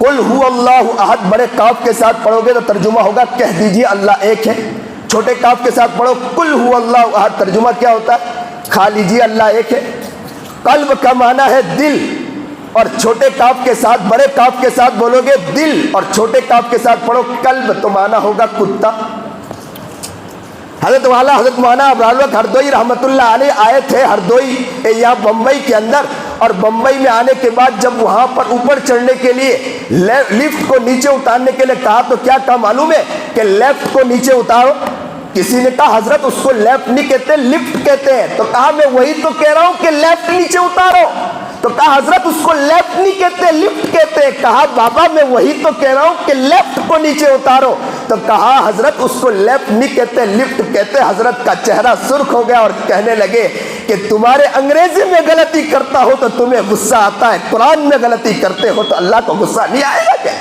Speaker 1: قل هو اللہ احد، بڑے کاف کے ساتھ پڑھو گے تو ترجمہ ہوگا کہہ دیجئے اللہ ایک ہے۔ چھوٹے کاف کے ساتھ پڑھو قل هو اللہ احد، ترجمہ کیا ہوتا ہے؟ کھا لیجئے اللہ ایک ہے۔ قلب کا معنی ہے دل، اور چھوٹے کاف کے ساتھ بڑے کاف کے ساتھ بولو گے دل، اور چھوٹے کاف کے ساتھ پڑھو قلب تو معنی ہوگا کتا۔ حضرت والا حضرت مولانا ابرار ہردوئی رحمۃ اللہ علیہ آئے تھے ہردوئی یا بمبئی کے اندر، اور بمبئی میں آنے کے بعد جب وہاں پر اوپر چڑھنے کے لیے لفٹ کو نیچے اتارنے کے لیے کہا تو کیا کہا معلوم ہے کہ لیفٹ کو نیچے اتارو۔ کسی نے کہا حضرت اس کو لیفٹ نہیں کہتے، لفٹ کہتے ہیں۔ تو کہا میں وہی تو کہہ رہا ہوں کہ لیفٹ نیچے اتارو۔ تو کہا حضرت اس کو لیفٹ نہیں کہتے، لفٹ کہتے ہیں۔ کہا بابا میں وہی تو کہہ رہا ہوں کہ لیفٹ کو نیچے اتارو۔ تو کہا حضرت اس کو لیفٹ نہیں کہتے، لفٹ کہتے۔ حضرت کا چہرہ سرخ ہو گیا اور کہنے لگے کہ تمہارے انگریزی میں غلطی کرتا ہو تو تمہیں غصہ آتا ہے، قرآن میں غلطی کرتے ہو تو اللہ کو غصہ نہیں آئے گا کیا؟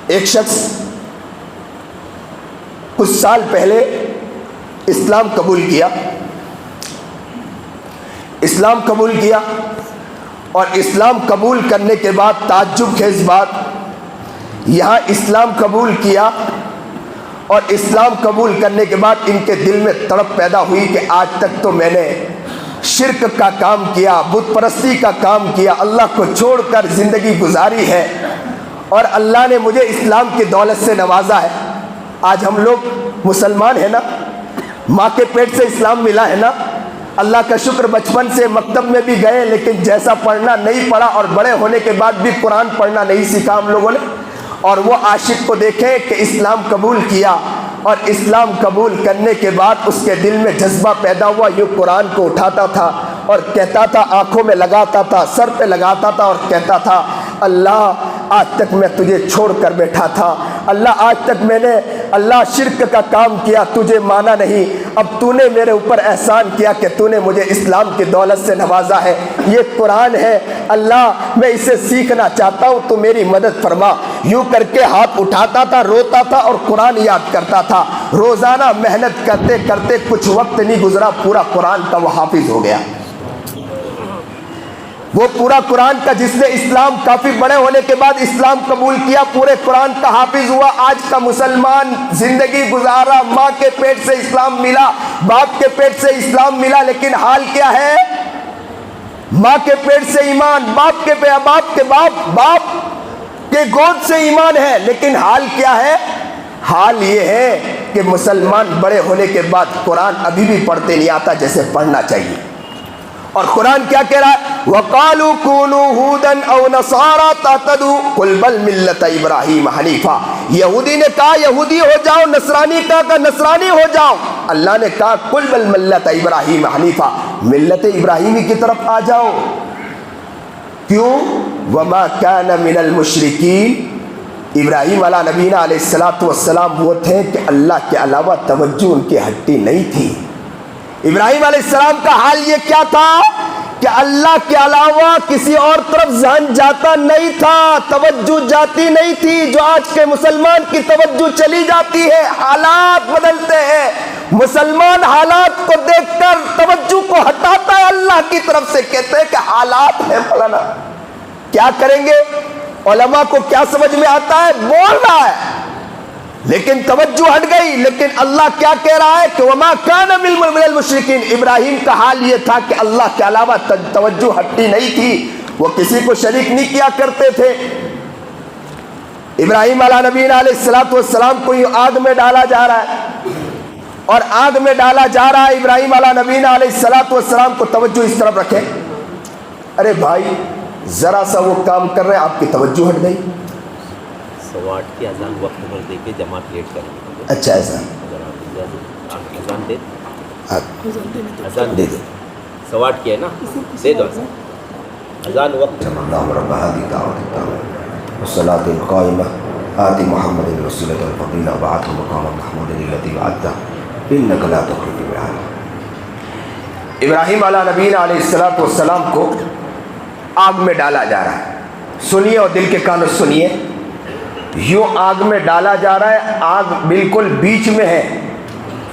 Speaker 1: ایک شخص کچھ سال پہلے اسلام قبول کیا، اسلام قبول کیا، اور اسلام قبول کرنے کے بعد تعجب خیز بات، یہاں اسلام قبول کیا اور اسلام قبول کرنے کے بعد ان کے دل میں تڑپ پیدا ہوئی کہ آج تک تو میں نے شرک کا کام کیا، بت پرستی کا کام کیا، اللہ کو چھوڑ کر زندگی گزاری ہے،
Speaker 2: اور اللہ نے مجھے اسلام کی دولت سے نوازا ہے. آج ہم لوگ مسلمان ہیں نا, ماں کے پیٹ سے اسلام ملا ہے نا. اللہ کا شکر, بچپن سے مکتب میں بھی گئے لیکن جیسا پڑھنا نہیں پڑھا, اور بڑے ہونے کے بعد بھی قرآن پڑھنا نہیں سیکھا ہم لوگوں نے. اور وہ عاشق کو دیکھیں کہ اسلام قبول کیا, اور اسلام قبول کرنے کے بعد اس کے دل میں جذبہ پیدا ہوا, یوں قرآن کو اٹھاتا تھا اور کہتا تھا, آنکھوں میں لگاتا تھا, سر پہ لگاتا تھا اور کہتا تھا, اللہ آج تک میں تجھے چھوڑ کر بیٹھا تھا, اللہ آج تک میں نے اللہ شرک کا کام کیا, تجھے مانا نہیں, اب تو نے میرے اوپر احسان کیا کہ تو نے مجھے اسلام کی دولت سے نوازا ہے. یہ قرآن ہے اللہ, میں اسے سیکھنا چاہتا ہوں, تو میری مدد فرما. یوں کر کے ہاتھ اٹھاتا تھا, روتا تھا اور قرآن یاد کرتا تھا. روزانہ محنت کرتے کرتے کچھ وقت نہیں گزرا, پورا قرآن کا وہ حافظ ہو گیا. وہ پورا قرآن کا, جس نے اسلام کافی بڑے ہونے کے بعد اسلام قبول کیا, پورے قرآن کا حافظ ہوا. آج کا مسلمان زندگی گزارا, ماں کے پیٹ سے اسلام ملا, باپ کے پیٹ سے اسلام ملا, لیکن حال کیا ہے؟ ماں کے پیٹ سے ایمان, باپ کے گود سے ایمان ہے, لیکن حال کیا ہے؟ حال یہ ہے کہ مسلمان بڑے ہونے کے بعد قرآن ابھی بھی پڑھتے نہیں آتا جیسے پڑھنا چاہیے. اور قرآن کیا کہہ رہا ہے؟ وَقَالُوا كُونُوا هُودًا أَوْ نَصَارَىٰ تَهْتَدُوا قُلْ بَلْ مِلَّةَ إِبْرَاهِيمَ حَنِيفًا. یہودی نے کہا یہودی ہو جاؤ, نصرانی کہا نصرانی ہو جاؤ. اللہ نے کہا قُلْ بَلْ مِلَّةَ إِبْرَاهِيمَ حَنِيفًا, ملت ابراہیمی کی طرف آ جاؤ. کیوں؟ وَمَا كَانَ مِنَ الْمُشْرِكِينَ. ابراہیم علیہ نبینا علیہ السلام وہ تھے کہ اللہ کے علاوہ توجہ ان کی ہٹتی نہیں تھی. ابراہیم علیہ السلام کا حال یہ کیا تھا کہ اللہ کے علاوہ کسی اور طرف ذہن جاتا نہیں تھا, توجہ جاتی نہیں تھی. جو آج کے مسلمان کی توجہ چلی جاتی ہے, حالات بدلتے ہیں. مسلمان حالات کو دیکھ کر توجہ کو ہٹاتا ہے اللہ کی طرف سے, کہتے ہیں کہ حالات ہیں مولانا, کیا کریں گے؟ علماء کو کیا سمجھ میں آتا ہے؟ بول رہا ہے لیکن توجہ ہٹ گئی. لیکن اللہ کیا کہہ رہا ہے کہ وما کان من المشرکین. ابراہیم کا حال یہ تھا کہ اللہ کے علاوہ توجہ ہٹتی نہیں تھی, وہ کسی کو شریک نہیں کیا کرتے تھے. ابراہیم علیہ نبینا علیہ السلام کو یہ آگ میں ڈالا جا رہا ہے, اور آگ میں ڈالا جا رہا ہے. ابراہیم علیہ نبینا علیہ السلام کو توجہ اس طرف رکھے, ارے بھائی ذرا سا وہ کام کر رہے ہیں, آپ کی توجہ ہٹ گئی.
Speaker 3: 8:15 کی اذان وقت پر دے کے جماعت لیٹ کریں گے.
Speaker 2: اچھا ایسا
Speaker 3: اذان دے,
Speaker 2: اذان دے دے.
Speaker 3: 8:15 کی ہے نا, دے دو اذان وقت.
Speaker 1: اللهم رب هذه الدعوة التامة والصلاة القائمة آت محمد الوسيلة والفضيلة وبعثه مقاما محمودا الذي وعدته إنك لا تخلف الميعاد.
Speaker 2: ابراہیم علیہ نبینا علیہ السلام کو آگ میں ڈالا جا رہا ہے. سنیے اور دل کے کانوں سنیے, یوں آگ میں ڈالا جا رہا ہے, آگ بالکل بیچ میں ہے.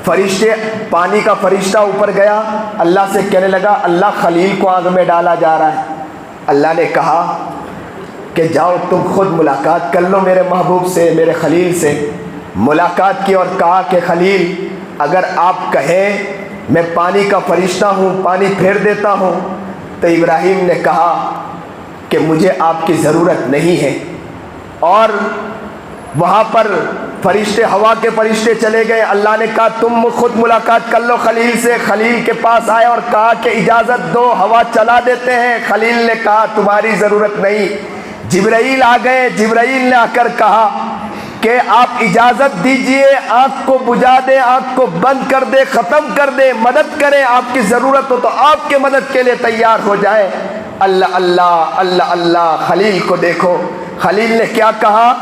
Speaker 2: فرشتے, پانی کا فرشتہ اوپر گیا, اللہ سے کہنے لگا اللہ خلیل کو آگ میں ڈالا جا رہا ہے. اللہ نے کہا کہ جاؤ تم خود ملاقات کر لو میرے محبوب سے, میرے خلیل سے. ملاقات کی اور کہا کہ خلیل اگر آپ کہیں میں پانی کا فرشتہ ہوں, پانی پھیر دیتا ہوں, تو ابراہیم نے کہا کہ مجھے آپ کی ضرورت نہیں ہے. اور وہاں پر فرشتے, ہوا کے فرشتے چلے گئے. اللہ نے کہا تم خود ملاقات کر لو خلیل سے. خلیل کے پاس آئے اور کہا کہ اجازت دو, ہوا چلا دیتے ہیں. خلیل نے کہا تمہاری ضرورت نہیں. جبرائیل آ گئے, جبرائیل نے آ کر کہا کہ آپ اجازت دیجئے, آنکھ کو بجھا دیں, آنکھ کو بند کر دیں, ختم کر دیں, مدد کریں, آپ کی ضرورت ہو تو آپ کے مدد کے لیے تیار ہو جائیں. اللہ اللہ اللہ اللہ. خلیل کو دیکھو, خلیل نے کیا کہا,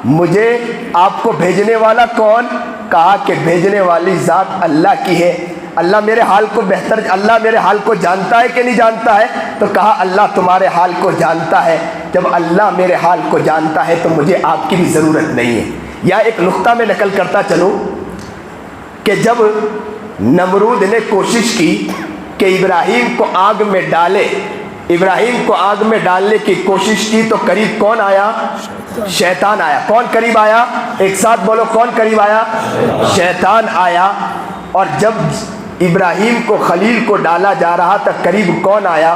Speaker 2: مجھے آپ کو بھیجنے والا کون؟ کہا کہ بھیجنے والی ذات اللہ کی ہے. اللہ میرے حال کو بہتر, اللہ میرے حال کو جانتا ہے کہ نہیں جانتا ہے؟ تو کہا اللہ تمہارے حال کو جانتا ہے. جب اللہ میرے حال کو جانتا ہے تو مجھے آپ کی بھی ضرورت نہیں ہے. یا ایک نقطہ میں نقل کرتا چلوں کہ جب نمرود نے کوشش کی کہ ابراہیم کو آگ میں ڈالے, ابراہیم کو آگ میں ڈالنے کی کوشش کی, تو قریب کون آیا؟ شیطان آیا. کون قریب آیا؟ ایک ساتھ بولو, کون قریب آیا؟ شیطان آیا. اور جب ابراہیم کو خلیل کو ڈالا جا رہا تھا, قریب کون آیا؟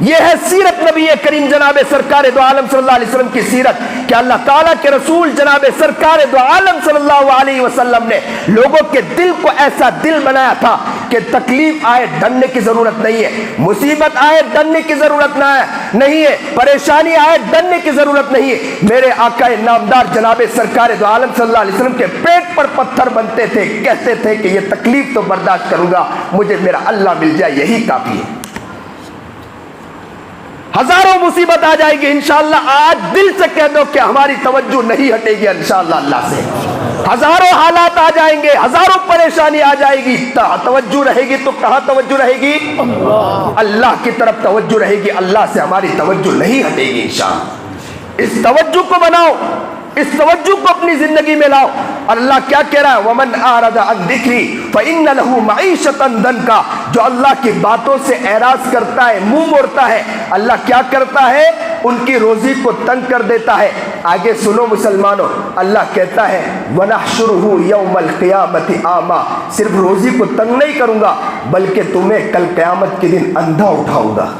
Speaker 2: یہ ہے سیرت نبی کریم جناب سرکار دو عالم صلی اللہ علیہ وسلم کی سیرت کہ اللہ تعالیٰ کے رسول جناب سرکار دو عالم صلی اللہ علیہ وسلم نے لوگوں کے دل کو ایسا دل بنایا تھا کہ تکلیف آئے ڈرنے کی ضرورت نہیں ہے، مصیبت آئے ڈرنے کی ضرورت نہیں ہے، پریشانی آئے ڈرنے کی ضرورت نہیں ہے۔ میرے آقا نامدار جناب سرکار دو عالم صلی اللہ علیہ وسلم کے پیٹ پر پتھر بنتے تھے، کہتے تھے کہ یہ تکلیف تو برداشت کروں گا، مجھے میرا اللہ مل جائے یہی کافی ہے۔ ہزاروں مصیبت آ جائے گی انشاءاللہ، آج دل سے کہہ دو کہ ہماری توجہ نہیں ہٹے گی انشاءاللہ اللہ سے۔ ہزاروں حالات آ جائیں گے، ہزاروں پریشانی آ جائے گی، توجہ رہے گی تو کہاں توجہ رہے گی؟ اللہ کی طرف توجہ رہے گی، اللہ سے ہماری توجہ نہیں ہٹے گی انشاءاللہ۔ اس توجہ کو بناؤ، اس توجہ کو اپنی زندگی میں لاؤ۔ اللہ کیا کہہ رہا ہے؟ وَمَنْ أَعْرَضَ عَنْ ذِكْرِي فَإِنَّ لَهُ مَعِيشَةً ضَنْكَ، جو اللہ کی باتوں سے اعراض کرتا ہے، منہ موڑتا ہے، اللہ کیا کرتا ہے؟ ان کی روزی کو تنگ کر دیتا ہے۔ آگے سنو مسلمانوں، اللہ کہتا ہے وَنَحْشُرُهُ يَوْمَ الْقِيَامَةِ أَعْمَى، صرف روزی کو تنگ نہیں کروں گا بلکہ تمہیں کل قیامت کے دن اندھا اٹھاؤں گا۔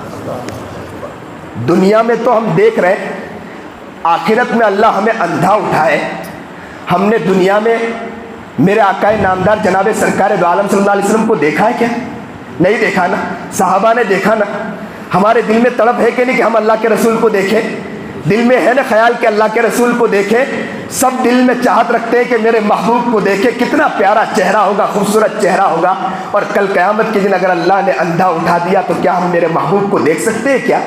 Speaker 2: دنیا میں تو ہم دیکھ رہے ہیں، آخرت میں اللہ ہمیں اندھا اٹھائے۔ ہم نے دنیا میں میرے آقا نامدار جناب سرکار دو عالم صلی اللہ علیہ وسلم کو دیکھا ہے کیا؟ نہیں دیکھا نا، صحابہ نے دیکھا نا۔ ہمارے دل میں تڑپ ہے کہ نہیں کہ ہم اللہ کے رسول کو دیکھیں؟ دل میں ہے نا خیال کہ اللہ کے رسول کو دیکھیں؟ سب دل میں چاہت رکھتے ہیں کہ میرے محبوب کو دیکھے، کتنا پیارا چہرہ ہوگا، خوبصورت چہرہ ہوگا، اور کل قیامت کے دن اگر اللہ نے اندھا اٹھا دیا تو کیا ہم میرے محبوب کو دیکھ سکتے ہیں کیا؟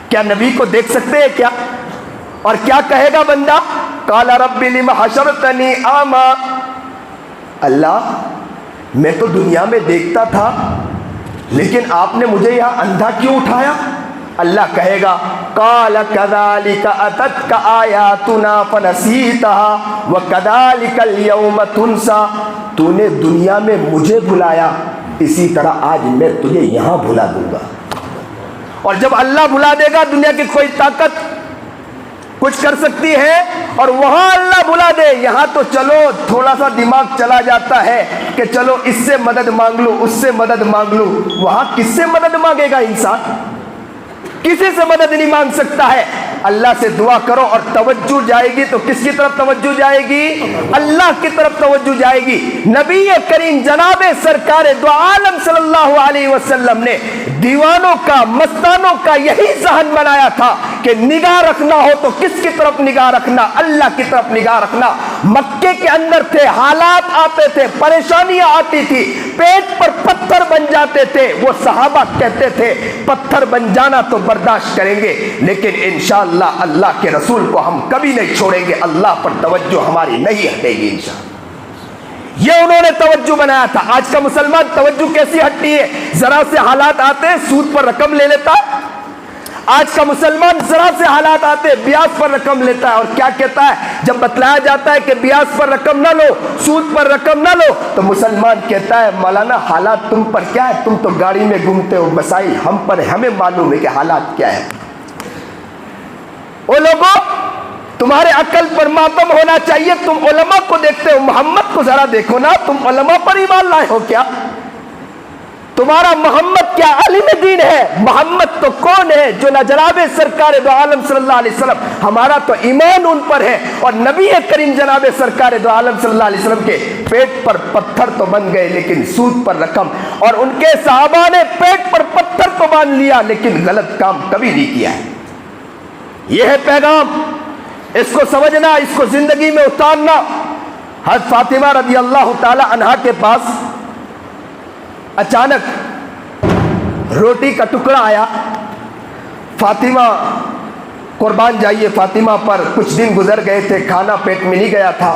Speaker 2: کیا نبی کو دیکھ سکتے ہیں کیا؟ اور کیا کہے گا بندہ؟ قال رب لم حشرتنی اعمی، اللہ میں تو دنیا میں دیکھتا تھا لیکن آپ نے مجھے یہاں اندھا کیوں اٹھایا؟ اللہ کہے گا قال كذلك اتتك آیاتنا فنسیتها وكذلك اليوم تنسى، تو نے دنیا میں مجھے بلایا، اسی طرح آج میں تجھے یہاں بھلا دوں گا۔ اور جب اللہ بلا دے گا، دنیا کی کوئی طاقت کچھ کر سکتی ہے؟ اور وہاں اللہ بلا دے، یہاں تو چلو تھوڑا سا دماغ چلا جاتا ہے کہ چلو اس سے مدد مانگ لوں، اس سے مدد مانگ لوں۔ وہاں کس سے مدد مانگے گا انسان؟ کسی سے مدد نہیں مانگ سکتا ہے۔ اللہ سے دعا کرو اور توجہ جائے گی تو کس کی طرف توجہ جائے گی؟ اللہ کی طرف توجہ جائے گی۔ نبی کریم جناب سرکار دو عالم صلی اللہ علیہ وسلم نے دیوانوں کا، مستانوں کا یہی ذہن بنایا تھا کہ نگاہ رکھنا ہو تو کس کی طرف نگاہ رکھنا؟ اللہ کی طرف نگاہ رکھنا۔ مکے کے اندر تھے، حالات آتے تھے، پریشانیاں آتی تھی، پیٹ پر پتھر بن جاتے تھے، وہ صحابہ کہتے تھے پتھر بن جانا تو برداشت کریں گے لیکن انشاءاللہ اللہ کے رسول کو ہم کبھی نہیں چھوڑیں گے، اللہ پر توجہ ہماری نہیں ہٹے گی انشاءاللہ۔ یہ انہوں نے توجہ بنایا تھا۔ آج کا مسلمان توجہ کیسی ہٹتی ہے؟ ذرا سے حالات آتے ہیں سود پر رقم لے لیتا۔ آج کا مسلمان ذرا سے حالات آتے بیاج پر رقم لیتا ہے، اور کیا کہتا ہے جب بتلایا جاتا ہے کہ بیاج پر رقم نہ لو، سود پر رقم نہ لو، تو مسلمان کہتا ہے مولانا حالات تم پر کیا ہے؟ تم تو گاڑی میں گھومتے ہو، مسائل ہم پر ہے، ہمیں معلوم ہے کہ حالات کیا ہے۔ او لوگوں، تمہارے عقل پر ماتم ہونا چاہیے۔ تم علماء کو دیکھتے ہو، محمد کو ذرا دیکھو نا، تم علماء پر ایمان لائے ہو کیا؟ تمہارا محمد کیا عالم دین ہے؟ محمد تو کون ہے؟ جو نہ جناب سرکار دو عالم صلی اللہ علیہ وسلم، ہمارا تو ایمان ان پر ہے۔ اور نبی کریم جناب سرکار دو عالم صلی اللہ علیہ وسلم کے پیٹ پر پتھر تو بن گئے لیکن سود پر رقم، اور ان کے صحابہ نے پیٹ پر پتھر تو باندھ لیا لیکن غلط کام کبھی نہیں کیا ہے۔ یہ ہے پیغام، اس کو سمجھنا، اس کو زندگی میں اتارنا۔ حضرت فاطمہ رضی اللہ تعالی عنہا کے پاس اچانک روٹی کا ٹکڑا آیا۔ فاطمہ قربان جائیے، فاطمہ پر کچھ دن گزر گئے تھے، کھانا پیٹ میں نہیں گیا تھا۔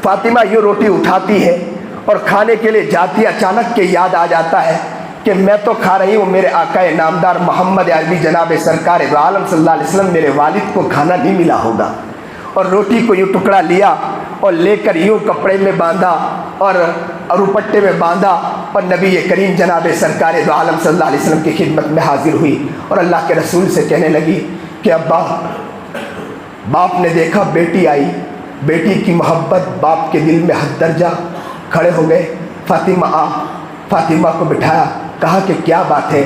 Speaker 2: فاطمہ یہ روٹی اٹھاتی ہے اور کھانے کے لیے جاتی، اچانک کے یاد آ جاتا ہے کہ میں تو کھا رہی ہوں، میرے آقا نامدار محمد عربی جناب سرکار دو عالم صلی اللہ علیہ وسلم میرے والد کو کھانا نہیں ملا ہوگا۔ اور روٹی کو یوں ٹکڑا لیا اور لے کر یوں کپڑے میں باندھا اور روپٹے میں باندھا، اور نبی کریم جناب سرکار دو عالم صلی اللہ علیہ وسلم کی خدمت میں حاضر ہوئی اور اللہ کے رسول سے کہنے لگی کہ ابا، باپ نے دیکھا بیٹی آئی، بیٹی کی محبت باپ کے دل میں حد درجہ، کھڑے ہو گئے، فاطمہ آ، فاطمہ کو بٹھایا، کہا کہ کیا بات ہے؟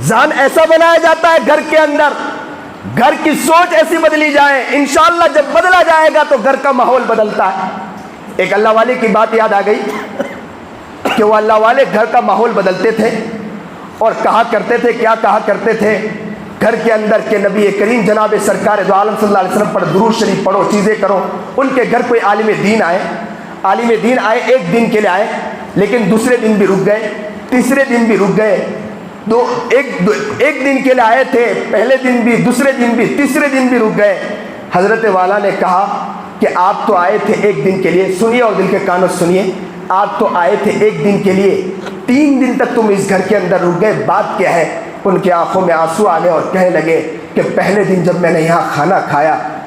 Speaker 2: ذہن ایسا بنایا جاتا ہے گھر کے اندر، گھر کی سوچ ایسی بدلی جائے، انشاءاللہ جب بدلا جائے گا تو گھر کا ماحول بدلتا ہے۔ ایک اللہ والے کی بات یاد آ گئی کہ وہ اللہ والے گھر کا ماحول بدلتے تھے اور کہا کرتے تھے، کیا کہا کرتے تھے گھر کے اندر کہ نبی کریم جناب سرکار دو عالم صلی اللہ علیہ وسلم پر درود شریف پڑھو، چیزیں کرو۔ ان کے گھر کوئی عالم دین آئے، ایک دن کے لیے آئے، لیکن دوسرے دن بھی رک گئے، تیسرے دن بھی رک گئے، ایک دن کے لیے آئے تھے، پہلے دن بھی، دوسرے دن بھی، تیسرے دن بھی رک گئے۔ حضرت والا نے کہا کہ آپ تو آئے تھے ایک دن کے لیے، سنیے اور دل کے کانوں سنیے، آپ تو آئے تھے ایک دن کے لیے، 3 دن تک تم اس گھر کے اندر رک گئے، بات کیا ہے؟ ان کی آنکھوں میں آنسو آ گئے اور کہنے لگے کہ پہلے دن جب میں نے یہاں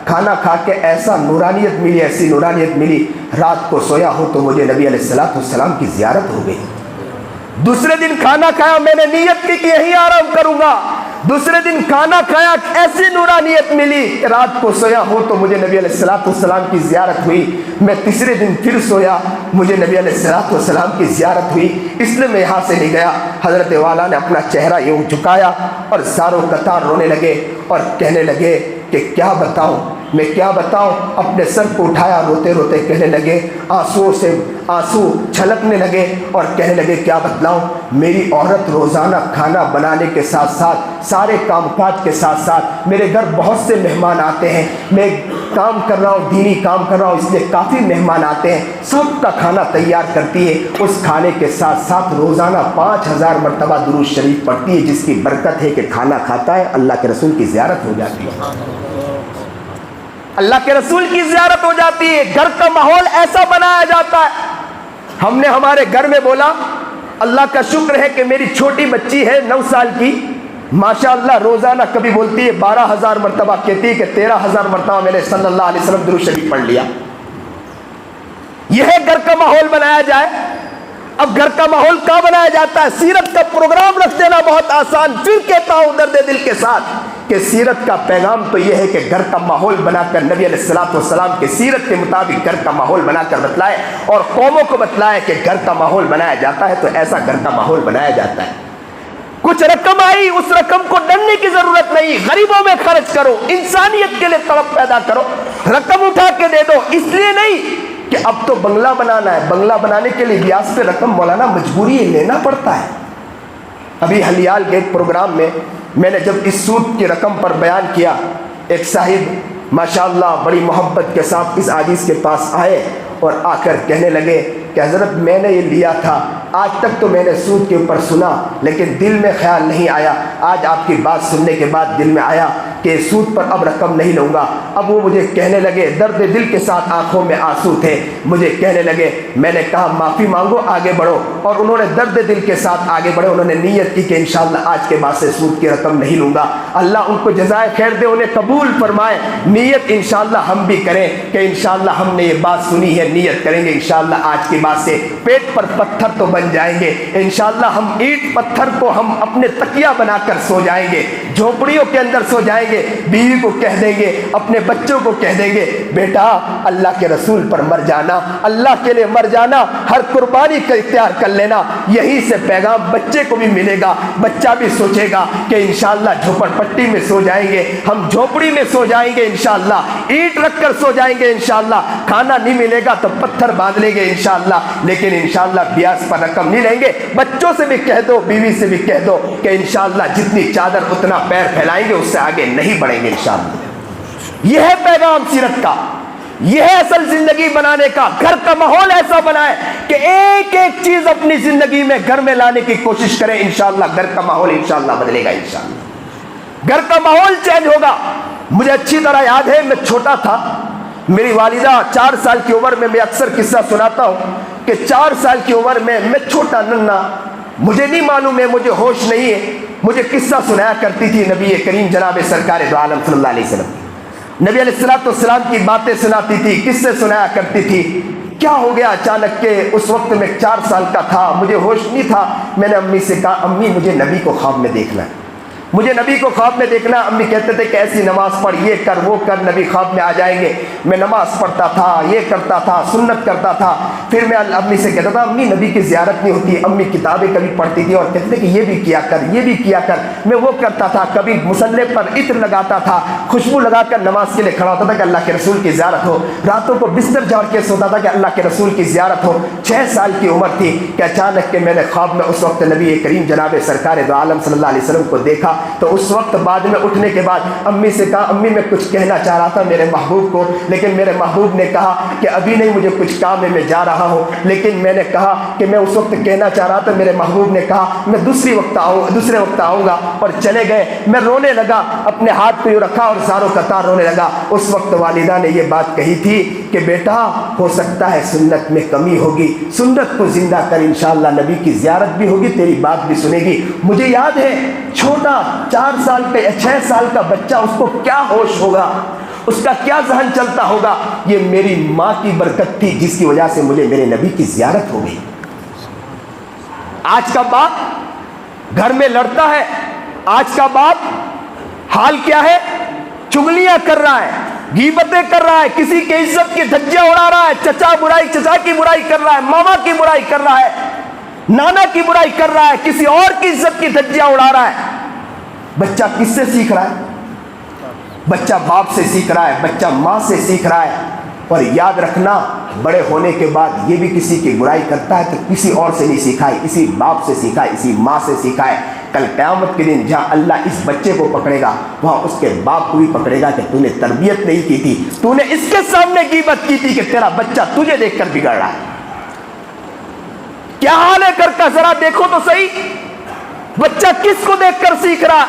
Speaker 2: کھانا کھا کے ایسا نورانیت ملی، ایسی نورانیت ملی، رات کو سویا ہو تو مجھے نبی علیہ السلام کی زیارت ہو گئی۔ دوسرے دن کھانا کھایا، میں نے نیت کی کہ یہیں آرام کروں گا، دوسرے دن کھانا کھایا، ایسی نورانیت ملی کہ رات کو سویا ہو تو مجھے نبی علیہ السلام کی زیارت ہوئی۔ میں تیسرے دن پھر سویا، مجھے نبی علیہ السلام کی زیارت ہوئی، اس لیے میں یہاں سے نہیں گیا۔ حضرت والا نے اپنا چہرہ یوں جھکایا اور زاروں قطار رونے لگے اور کہنے لگے کہ کیا بتاؤں، اپنے سر کو اٹھایا، روتے روتے کہنے لگے، آنسو چھلکنے لگے اور کہنے لگے کیا بتلاؤں، میری عورت روزانہ کھانا بنانے کے ساتھ ساتھ، سارے کام کاج کے ساتھ ساتھ، میرے گھر بہت سے مہمان آتے ہیں، میں کام کر رہا ہوں، دینی کام کر رہا ہوں، اس لیے کافی مہمان آتے ہیں، سب کا کھانا تیار کرتی ہے، اس کھانے کے ساتھ ساتھ روزانہ 5000 مرتبہ درود شریف پڑھتی ہے، جس کی برکت ہے کہ کھانا کھاتا ہے، اللہ کے رسول کی زیارت ہو جاتی ہے، اللہ کے رسول کی زیارت ہو جاتی ہے۔ گھر کا ماحول ایسا بنایا جاتا ہے۔ ہم نے ہمارے گھر میں بولا، اللہ کا شکر ہے کہ میری چھوٹی بچی ہے 9 سال کی، ماشاءاللہ روزانہ کبھی بولتی ہے 12000 مرتبہ، کہتی ہے کہ 13000 مرتبہ میں نے صلی اللہ علیہ وسلم درود شریف پڑھ لیا۔ یہ گھر کا ماحول بنایا جائے۔ اب گھر کا ماحول کہاں بنایا جاتا ہے؟ سیرت کا پروگرام رکھ دینا بہت آسان۔ پھر کہتا ہوں درد دل کے ساتھ کہ سیرت کا پیغام تو یہ ہے کہ گھر کا ماحول بنا کر نبی علیہ السلام کے سیرت کے مطابق گھر کا ماحول بنا کر بتلائے اور قوموں کو بتلائے کہ گھر کا ماحول بنایا جاتا ہے تو ایسا گھر کا ماحول بنایا جاتا ہے۔ کچھ رقم آئی، اس رقم کو ڈرنے کی ضرورت نہیں، غریبوں میں خرچ کرو، انسانیت کے لیے طلب پیدا کرو، رقم اٹھا کے دے دو، اس لیے نہیں کہ اب تو بنگلہ بنانا ہے، بنگلہ بنانے کے لیے بیاض پہ رقم مولانا مجبوری ہے، لینا پڑتا ہے۔ ابھی ہلیال کے ایک پروگرام میں نے جب اس سود کی رقم پر بیان کیا، ایک صاحب ماشاءاللہ بڑی محبت کے ساتھ اس عاجز کے پاس آئے اور آ کر کہنے لگے کہ حضرت میں نے یہ لیا تھا، آج تک تو میں نے سود کے اوپر سنا لیکن دل میں خیال نہیں آیا، آج آپ کی بات سننے کے بعد دل میں آیا کہ سود پر اب رقم نہیں لوں گا۔ اب وہ مجھے کہنے لگے، درد دل کے ساتھ آنکھوں میں آنسو تھے، مجھے کہنے لگے، میں نے کہا معافی مانگو، آگے بڑھو، اور انہوں نے درد دل کے ساتھ آگے بڑھے، انہوں نے نیت کی کہ انشاءاللہ آج کے بعد سے سود کی رقم نہیں لوں گا۔ اللہ ان کو جزائے خیر دے، انہیں قبول فرمائے۔ نیت انشاءاللہ ہم بھی کریں کہ انشاءاللہ ہم نے یہ بات سنی ہے، نیت کریں گے انشاءاللہ آج کے بعد سے پیٹ پر پتھر تو بن جائیں گے، انشاءاللہ ہم اینٹ پتھر کو ہم اپنے تکیہ بنا کر سو جائیں گے، جھونپڑیوں کے اندر سو جائیں گے، بیوی کو کہہ دیں گے، اپنے بچوں کو کہہ دیں گے، بیٹا اللہ کے رسول پر مر جانا، اللہ کے لیے مر جانا، ہر قربانی کا اختیار کر لینا۔ یہیں سے پیغام بچے کو بھی ملے گا، بچہ بھی سوچے گا کہ انشاءاللہ جھوپڑ پٹی میں سو جائیں گے، ہم جھونپڑی میں سو جائیں گے، انشاءاللہ اینٹ رکھ کر سو جائیں گے، انشاءاللہ کھانا نہیں ملے گا تو پتھر باندھ لیں گے انشاءاللہ، لیکن انشاءاللہ بیاض پر رقم نہیں لیں گے۔ بچوں سے بھی کہہ دو، بیوی سے بھی کہہ دو کہ انشاءاللہ جتنی چادر اتنا پیر پھیلائیں گے، اس سے آگے نہیں بڑھیں گے انشاءاللہ۔ یہ ہے پیغام سیرت کا، یہ ہے اصل زندگی بنانے کا۔ گھر کا ماحول ایسا بنائے کہ ایک ایک چیز اپنی زندگی میں گھر میں لانے کی کوشش کریں، انشاءاللہ گھر کا ماحول انشاءاللہ بدلے گا، انشاءاللہ گھر کا ماحول چینج ہوگا۔ مجھے اچھی طرح یاد ہے، میں چھوٹا تھا، میری والدہ 4 سال کی عمر میں اکثر قصہ سناتا ہوں کہ 4 سال کی عمر میں چھوٹا ننھا، مجھے نہیں معلوم ہے، مجھے ہوش نہیں ہے، مجھے قصہ سنایا کرتی تھی نبی کریم جناب سرکار دو عالم صلی اللہ علیہ وسلم، نبی علیہ السلام کی باتیں سناتی تھی، قصے سنایا کرتی تھی۔ کیا ہو گیا اچانک کہ اس وقت میں 4 سال کا تھا، مجھے ہوش نہیں تھا، میں نے امی سے کہا امی مجھے نبی کو خواب میں دیکھنا ہے۔ مجھے نبی کو خواب میں دیکھنا. امی کہتے تھے کہ ایسی نماز پڑھ, یہ کر وہ کر, نبی خواب میں آ جائیں گے. میں نماز پڑھتا تھا, یہ کرتا تھا, سنت کرتا تھا. پھر میں امی سے کہتا تھا امی نبی کی زیارت نہیں ہوتی. امی کتابیں کبھی پڑھتی تھی اور کہتے تھے کہ یہ بھی کیا کر, یہ بھی کیا کر. میں وہ کرتا تھا. کبھی مصلے پر عطر لگاتا تھا, خوشبو لگا کر نماز کے لیے کھڑا ہوتا تھا کہ اللہ کے رسول کی زیارت ہو. راتوں کو بستر جھاڑ کے سوتا تھا کہ اللہ کے رسول کی زیارت ہو. 6 سال کی عمر تھی کہ اچانک کہ میں نے خواب میں اس وقت نبی کریم جناب سرکار دو عالم صلی اللہ علیہ وسلم کو دیکھا. تو اس وقت بعد میں اٹھنے کے بعد امی سے کہا امی میں کچھ کہنا چاہ رہا تھا میرے محبوب کو, لیکن میرے محبوب نے کہا کہ ابھی نہیں, مجھے کچھ کام ہے, میں جا رہا ہوں. لیکن میں نے کہا کہ میں اس وقت کہنا چاہ رہا تھا. میرے محبوب نے کہا میں دوسرے وقت آؤں گا, اور چلے گئے. میں رونے لگا, اپنے ہاتھ پہ رکھا اور زاروں قطار رونے لگا. اس وقت والدہ نے یہ بات کہی تھی کہ بیٹا ہو سکتا ہے سنت میں کمی ہوگی, سنت کو زندہ کر, انشاءاللہ نبی کی زیارت بھی ہوگی, تیری بات بھی سنے گی. مجھے یاد ہے چھوٹا 4 سال کا یا 6 سال کا بچہ, اس کو کیا ہوش ہوگا, اس کا کیا ذہن چلتا ہوگا. یہ میری ماں کی برکت تھی جس کی وجہ سے مجھے میرے نبی کی زیارت ہو گئی. آج کا باپ گھر میں لڑتا ہے, آج کا باپ حال کیا ہے, چغلیاں کر رہا ہے, غیبتیں کر رہا ہے, کسی کی عزت کی دھجیاں اڑا رہا ہے, چچا کی برائی کر رہا ہے, ماما کی برائی کر رہا ہے, نانا کی برائی کر رہا ہے, کسی اور کی عزت کی دھجیاں اڑا رہا ہے. بچہ کس سے سیکھ رہا ہے؟ بچہ باپ سے سیکھ رہا ہے, بچہ ماں سے سیکھ رہا ہے. اور یاد رکھنا بڑے ہونے کے بعد یہ بھی کسی کی برائی کرتا ہے تو کسی اور سے نہیں سیکھا ہے, اسی باپ سے سیکھا ہے, اسی ماں سے سیکھا ہے. کل قیامت کے دن جہاں اللہ اس بچے کو پکڑے گا وہاں اس کے باپ کو بھی پکڑے گا کہ تو نے تربیت نہیں کی تھی, تو نے اس کے سامنے غیبت کی تھی کہ تیرا بچہ تجھے دیکھ کر بگڑ رہا ہے. کیا حال ہے گھر کا, ذرا دیکھو تو صحیح. بچہ کس کو دیکھ کر سیکھ رہا,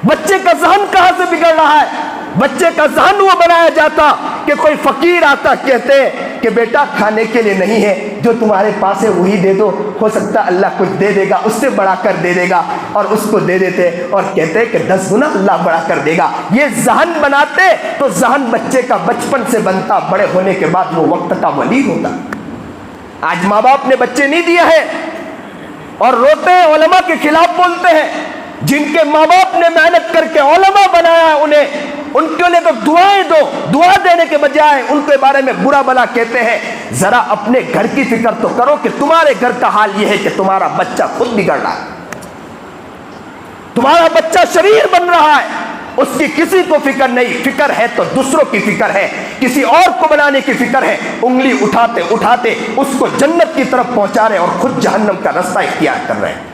Speaker 2: بچے کا ذہن کہاں سے بگڑ رہا ہے. بچے کا ذہن وہ بنایا جاتا کہ کوئی فقیر آتا, کہتے کہ بیٹا کھانے کے لیے نہیں ہے, جو تمہارے پاس ہے وہی دے دو, ہو سکتا اللہ کچھ دے دے گا, اس سے بڑا کر دے دے گا. اور اس کو دے دیتے اور کہتے کہ 10 گنا اللہ بڑا کر دے گا. یہ ذہن بناتے تو ذہن بچے کا بچپن سے بنتا, بڑے ہونے کے بعد وہ وقت کا ولی ہوتا. آج ماں باپ نے بچے نہیں دیا ہے اور روتے ہیں, علماء کے خلاف بولتے ہیں. جن کے ماں باپ نے محنت کر کے علماء بنایا ہے انہیں, ان کے لیے تو دعائیں دو, دعا دینے کے بجائے ان کے بارے میں برا بلا کہتے ہیں. ذرا اپنے گھر کی فکر تو کرو کہ تمہارے گھر کا حال یہ ہے کہ تمہارا بچہ خود بگڑ رہا ہے, تمہارا بچہ شریر بن رہا ہے, اس کی کسی کو فکر نہیں. فکر ہے تو دوسروں کی فکر ہے, کسی اور کو بنانے کی فکر ہے. انگلی اٹھاتے اٹھاتے اس کو جنت کی طرف پہنچا رہے اور خود جہنم کا رستہ اختیار کر رہے ہیں.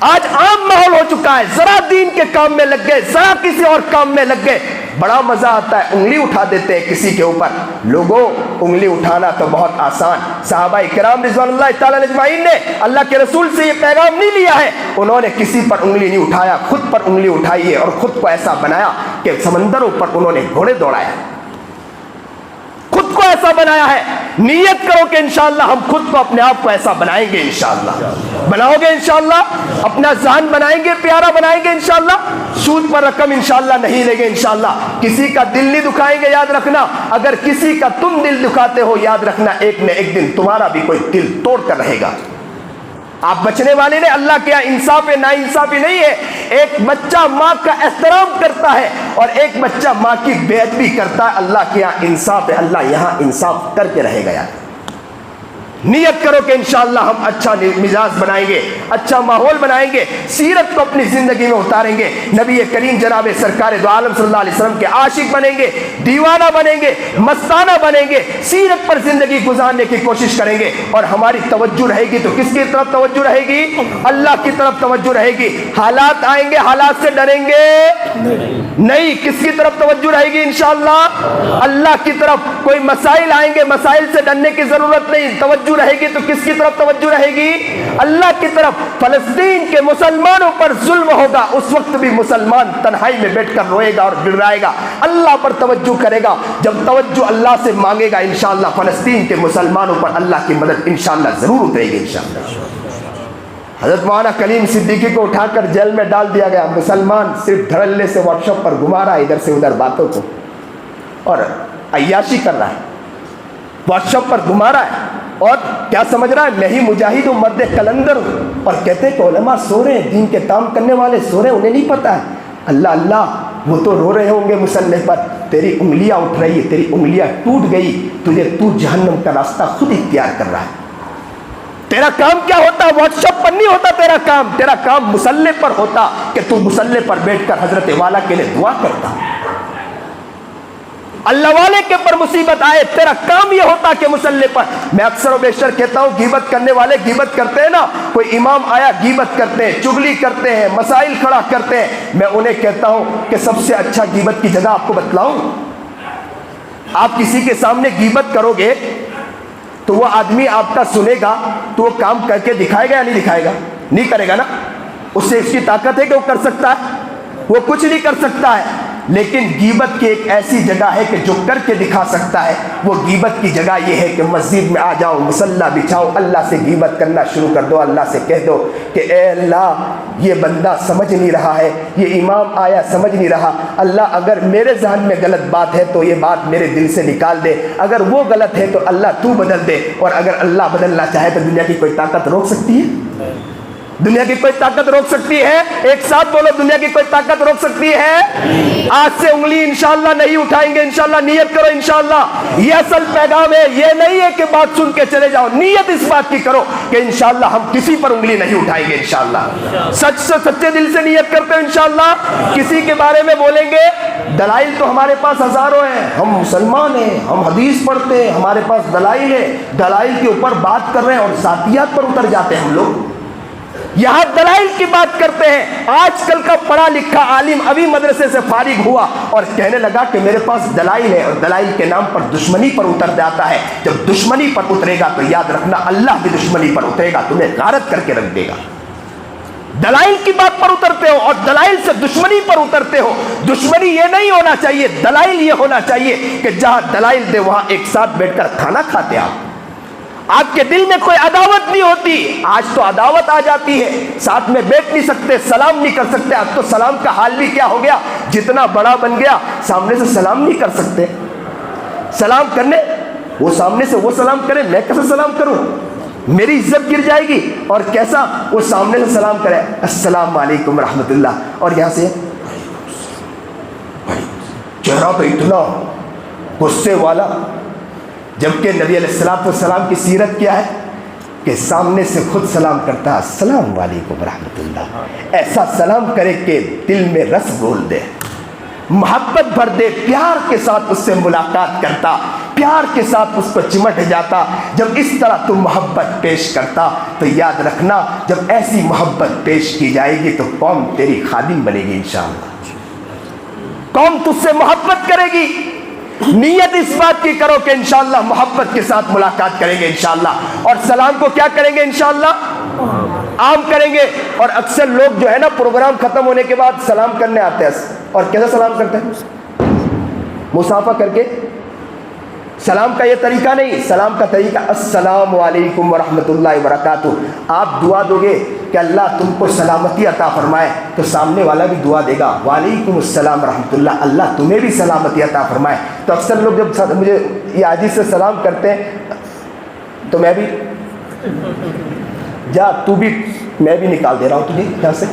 Speaker 2: آج عام ماحول ہو چکا ہے, ذرا دین کے کام میں لگ گئے, ذرا کسی اور کام میں لگ گئے, بڑا مزہ آتا ہے, انگلی اٹھا دیتے ہیں کسی کے اوپر. لوگوں انگلی اٹھانا تو بہت آسان. صحابہ کرام رضوان اللہ تعالی اجمعین نے اللہ کے رسول سے یہ پیغام نہیں لیا ہے, انہوں نے کسی پر انگلی نہیں اٹھایا, خود پر انگلی اٹھائی ہے اور خود کو ایسا بنایا کہ سمندروں پر انہوں نے گھوڑے دوڑائے, خود کو ایسا بنایا ہے. نیت کرو کہ انشاءاللہ ہم خود کو اپنے آپ کو ایسا بنائیں گے, انشاءاللہ بناؤ گے, انشاءاللہ اپنا ذہن بنائیں گے, پیارا بنائیں گے, انشاءاللہ سود پر رقم انشاءاللہ نہیں لیں گے, انشاءاللہ کسی کا دل نہیں دکھائیں گے. یاد رکھنا اگر کسی کا تم دل دکھاتے ہو, یاد رکھنا ایک نہ ایک دن تمہارا بھی کوئی دل توڑ کر رہے گا. آپ بچنے والے نے, اللہ کے یہاں انصاف نا انصافی نہیں ہے. ایک بچہ ماں کا احترام کرتا ہے اور ایک بچہ ماں کی بے ادبی کرتا ہے. اللہ کے یہاں انصاف ہے, اللہ یہاں انصاف کر کے رہے گا. نیت کرو کہ انشاءاللہ ہم اچھا مزاج بنائیں گے, اچھا ماحول بنائیں گے, سیرت کو اپنی زندگی میں اتاریں گے, نبی کریم جناب سرکار دو عالم صلی اللہ علیہ وسلم کے عاشق بنیں گے, دیوانہ بنیں گے, مستانہ بنیں گے, سیرت پر زندگی گزارنے کی کوشش کریں گے. اور ہماری توجہ رہے گی تو کس کی طرف توجہ رہے گی؟ اللہ کی طرف توجہ رہے گی. حالات آئیں گے, حالات سے ڈریں گے نہیں. کس کی طرف توجہ رہے گی؟ انشاءاللہ اللہ کی طرف. کوئی مسائل آئیں گے, مسائل سے ڈرنے کی ضرورت نہیں, توجہ رہے گی تو کس کی طرف توجہ رہے گی؟ اللہ کی طرف. فلسطین کے مسلمانوں پر ظلم ہوگا, اس وقت بھی مسلمان تنہائی میں بیٹھ کر روئے گا اور گڑائے گا, اللہ پر توجہ کرے گا. جب توجہ اللہ سے مانگے گا انشاءاللہ فلسطین کے مسلمانوں پر اللہ کی مدد انشاءاللہ ضرور اترے گی انشاءاللہ. حضرت مولانا کلیم صدیقی کو اٹھا کر جیل میں ڈال دیا گیا. مسلمان صرف دھڑلے سے واٹس ایپ پر گھما رہا ہے ادھر سے ادھر باتوں کو اور عیاشی کر رہا ہے, واٹس ایپ پر گھما رہا ہے. اور کیا سمجھ رہا ہے میں ہی مجاہد ہوں، مرد کلندر ہوں، اور کہتے ہیں کہ علماء سو رہے ہیں، دین کے کام کرنے والے سو رہے ہیں، انہیں نہیں پتا ہے۔ اللہ اللہ، وہ تو رو رہے ہوں گے مصلح پر، تیری انگلیاں اٹھ رہی ہے، تیری انگلیاں ٹوٹ گئی، تو جہنم کا راستہ خود اختیار کر رہا ہے۔ تیرا کام کیا ہوتا؟ واٹس ایپ پر نہیں ہوتا تیرا کام مصلح پر ہوتا کہ تو مصلح پر بیٹھ کر حضرت والا کے لیے دعا کرتا۔ اللہ والے کے پر مصیبت آئے، تیرا کام یہ ہوتا کہ مصلح پر۔ میں اکثر و بیشتر کہتا ہوں، غیبت کرنے والے غیبت کرتے ہیں نا، کوئی امام آیا غیبت کرتے ہیں، چغلی کرتے ہیں، مسائل کھڑا کرتے ہیں، میں انہیں کہتا ہوں کہ سب سے اچھا غیبت کی جگہ آپ کو بتلاؤں؟ آپ کسی کے سامنے غیبت کرو گے تو وہ آدمی آپ کا سنے گا تو وہ کام کر کے دکھائے گا یا نہیں دکھائے گا؟ نہیں کرے گا نا۔ اس سے اس کی طاقت ہے کہ وہ کر سکتا ہے؟ وہ کچھ نہیں کر سکتا ہے۔ لیکن غیبت کی ایک ایسی جگہ ہے کہ جو کر کے دکھا سکتا ہے۔ وہ غیبت کی جگہ یہ ہے کہ مسجد میں آ جاؤ، مصلی بچھاؤ، اللہ سے غیبت کرنا شروع کر دو، اللہ سے کہہ دو کہ اے اللہ یہ بندہ سمجھ نہیں رہا ہے، یہ امام آیا سمجھ نہیں رہا، اللہ اگر میرے ذہن میں غلط بات ہے تو یہ بات میرے دل سے نکال دے، اگر وہ غلط ہے تو اللہ تو بدل دے، اور اگر اللہ بدلنا چاہے تو دنیا کی کوئی طاقت روک سکتی ہے؟ دنیا کی کوئی طاقت روک سکتی ہے؟ ایک ساتھ بولو، دنیا کی کوئی طاقت روک سکتی ہے؟ آج سے انگلی انشاءاللہ نہیں اٹھائیں گے، انشاءاللہ نیت کرو انشاءاللہ۔ یہ اصل پیغام ہے، یہ نہیں ہے کہ بات سن کے چلے جاؤ، نیت اس بات کی کرو کہ انشاءاللہ ہم کسی پر انگلی نہیں اٹھائیں گے انشاءاللہ۔ سچے دل سے نیت کرتے ہو انشاءاللہ، کسی کے بارے میں بولیں گے، دلائل تو ہمارے پاس ہزاروں ہیں، ہم مسلمان ہیں، ہم حدیث پڑھتے ہیں، ہمارے پاس دلائل ہے، دلائل کے اوپر بات کر رہے ہیں اور ذاتیات پر اتر جاتے ہیں ہم لوگ۔ یہاں دلائل کی بات کرتے ہیں۔ آج کل کا پڑھا لکھا عالم ابھی مدرسے سے فارغ ہوا اور کہنے لگا کہ میرے پاس دلائل ہے، اور دلائل کے نام پر دشمنی پر اتر جاتا ہے۔ جب دشمنی پر اترے گا تو یاد رکھنا اللہ بھی دشمنی پر اترے گا، تمہیں غارت کر کے رکھ دے گا۔ دلائل کی بات پر اترتے ہو اور دلائل سے دشمنی پر اترتے ہو۔ دشمنی یہ نہیں ہونا چاہیے، دلائل یہ ہونا چاہیے کہ جہاں دلائل دے وہاں ایک ساتھ بیٹھ کر کھانا کھاتے آپ کے دل میں کوئی عداوت نہیں ہوتی۔ آج تو عداوت آ جاتی ہے، ساتھ میں بیٹھ نہیں سکتے، سلام نہیں کر سکتے۔ اب تو سلام کا حال بھی کیا ہو گیا، جتنا بڑا بن گیا سامنے سے سلام نہیں کر سکتے۔ سلام کرنے وہ سامنے سے وہ سلام کرے، میں کیسے سلام کروں؟ میری عزت گر جائے گی۔ اور کیسا وہ سامنے سے سلام کرے، السلام علیکم رحمت اللہ، اور یہاں سے چہرہ تو اتنا غصے والا، جبکہ نبی علیہ السلام کی سیرت کیا ہے کہ سامنے سے خود سلام کرتا، السلام علیکم رحمت اللہ، ایسا سلام کرے کہ دل میں رس گھول دے، محبت بھر دے، پیار کے ساتھ اس سے ملاقات کرتا، پیار کے ساتھ اس کو چمٹ جاتا۔ جب اس طرح تم محبت پیش کرتا تو یاد رکھنا جب ایسی محبت پیش کی جائے گی تو قوم تیری خادم بنے گی انشاءاللہ، قوم تجھ سے محبت کرے گی۔ نیت اس بات کی کرو کہ انشاءاللہ محبت کے ساتھ ملاقات کریں گے انشاءاللہ، اور سلام کو کیا کریں گے انشاءاللہ؟ عام کریں گے۔ اور اکثر لوگ جو ہے نا پروگرام ختم ہونے کے بعد سلام کرنے آتے ہیں، اور کیسا سلام کرتے ہیں؟ مصافحہ کر کے۔ سلام کا یہ طریقہ نہیں، سلام کا طریقہ السلام علیکم ورحمۃ اللہ وبرکاتہ۔ آپ دعا دو گے کہ اللہ تم کو سلامتی عطا فرمائے تو سامنے والا بھی دعا دے گا، وعلیکم السلام ورحمۃ اللہ، اللہ تمہیں بھی سلامتی عطا فرمائے۔ تو اکثر لوگ جب مجھے یہ حدیث سے سلام کرتے ہیں تو میں بھی جا، تو بھی، میں بھی نکال دے رہا ہوں تجھے یہاں سے،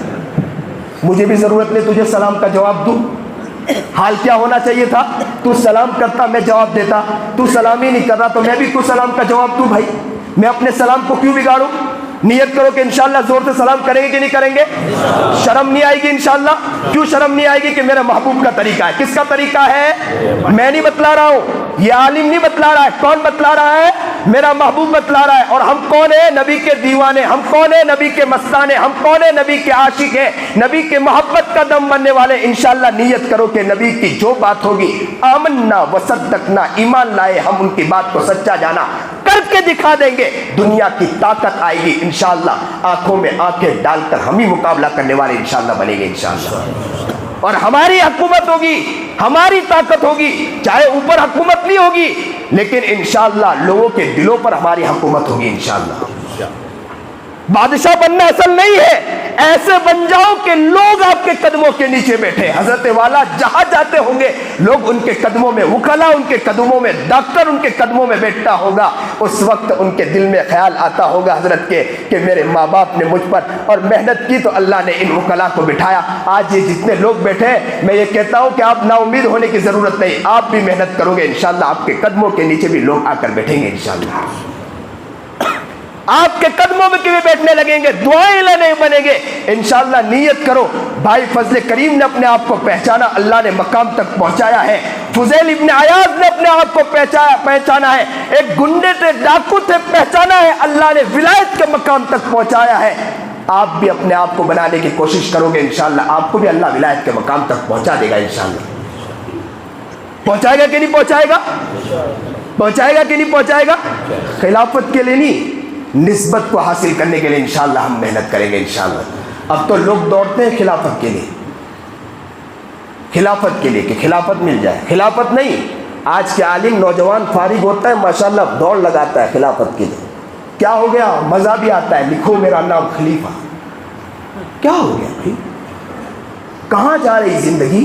Speaker 2: مجھے بھی ضرورت نہیں تجھے سلام کا جواب دوں۔ حال کیا ہونا چاہیے تھا، تو سلام کرتا میں جواب دیتا، تو سلام ہی نہیں کر رہا تو میں بھی تو سلام کا جواب دوں۔ بھائی میں اپنے سلام کو کیوں بگاڑوں؟ نیت کرو کہ انشاءاللہ زور سے سلام کریں گے کہ نہیں کریں گے؟ شرم نہیں آئے گی انشاءاللہ؟ کیوں شرم نہیں آئے گی؟ کہ میرے محبوب کا طریقہ ہے۔ کس کا طریقہ ہے؟ میں نہیں بتلا رہا ہوں، یہ عالم نہیں بتلا رہا ہے، کون بتلا رہا ہے؟ میرا محبوب بتلا رہا ہے۔ اور ہم کون ہیں؟ نبی کے دیوانے، ہم کون ہیں؟ نبی کے مستانے، ہم کون ہیں؟ نبی کے عاشق ہیں، نبی کے محبت کا دم بننے والے۔ انشاءاللہ نیت کرو کہ نبی کی جو بات ہوگی، آمنا وصدقنا، ایمان لائے ہم ان کی بات کو سچا جانا، کر کے دکھا دیں گے، دنیا کی طاقت آئے گی انشاءاللہ، آنکھوں میں آنکھیں ڈال کر ہم ہی مقابلہ کرنے والے انشاءاللہ بنیں گے انشاءاللہ۔ اور ہماری حکومت ہوگی، ہماری طاقت ہوگی، چاہے اوپر حکومت نہیں ہوگی لیکن انشاءاللہ لوگوں کے دلوں پر ہماری حکومت ہوگی انشاءاللہ۔ بادشاہ بننا اصل نہیں ہے، ایسے بن جاؤ کہ لوگ آپ کے قدموں کے نیچے بیٹھے. حضرت والا جہاں جاتے ہوں گے لوگ ان کے قدموں میں، وکلا ان کے قدموں میں، ڈاکٹر ان کے قدموں میں بیٹھتا ہوگا. اس وقت ان کے دل میں خیال آتا ہوگا حضرت کے کہ میرے ماں باپ نے مجھ پر اور محنت کی تو اللہ نے ان وکلا کو بٹھایا. آج یہ جتنے لوگ بیٹھے ہیں میں یہ کہتا ہوں کہ آپ نا امید ہونے کی ضرورت نہیں، آپ بھی محنت کرو گے انشاءاللہ آپ کے قدموں کے نیچے بھی لوگ آ کر بیٹھیں گے انشاءاللہ. آپ کے قدموں میں کیوں بیٹھنے لگیں گے، دعائیں لینے بنیں گے انشاءاللہ. نیت کرو. بھائی فضل کریم نے اپنے آپ کو پہچانا، اللہ نے مقام تک پہنچایا ہے. فضیل ابن عیاض نے اپنے آپ کو پہچانا ہے. ایک گنڈے تھے، ڈاکو تھے، پہچانا ہے، اللہ نے ولایت کے مقام تک پہنچایا ہے. آپ بھی اپنے آپ کو بنانے کی کوشش کرو گے انشاءاللہ آپ کو بھی اللہ ولایت کے مقام تک پہنچا دے گا انشاءاللہ. پہنچائے گا کہ نہیں پہنچائے گا؟ پہنچائے گا کہ نہیں پہنچائے گا؟ خلافت کے لیے نہیں، نسبت کو حاصل کرنے کے لیے انشاءاللہ ہم محنت کریں گے انشاءاللہ. اب تو لوگ دوڑتے ہیں خلافت کے لیے، خلافت کے لیے کہ خلافت مل جائے. خلافت نہیں. آج کے عالم نوجوان فارغ ہوتا ہے ماشاءاللہ دوڑ لگاتا ہے خلافت کے لیے. کیا ہو گیا؟ مزہ بھی آتا ہے، لکھو میرا نام خلیفہ. کیا ہو گیا بھائی؟ کہاں جا رہی زندگی؟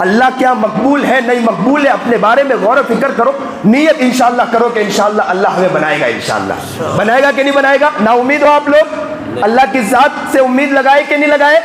Speaker 2: اللہ کیا مقبول ہے نہیں مقبول ہے اپنے بارے میں غور و فکر کرو. نیت انشاءاللہ کرو کہ انشاءاللہ اللہ ہمیں بنائے گا انشاءاللہ. بنائے گا کہ نہیں بنائے گا؟ نا امید ہو آپ لوگ؟ اللہ کی ذات سے امید لگائے کہ نہیں لگائے؟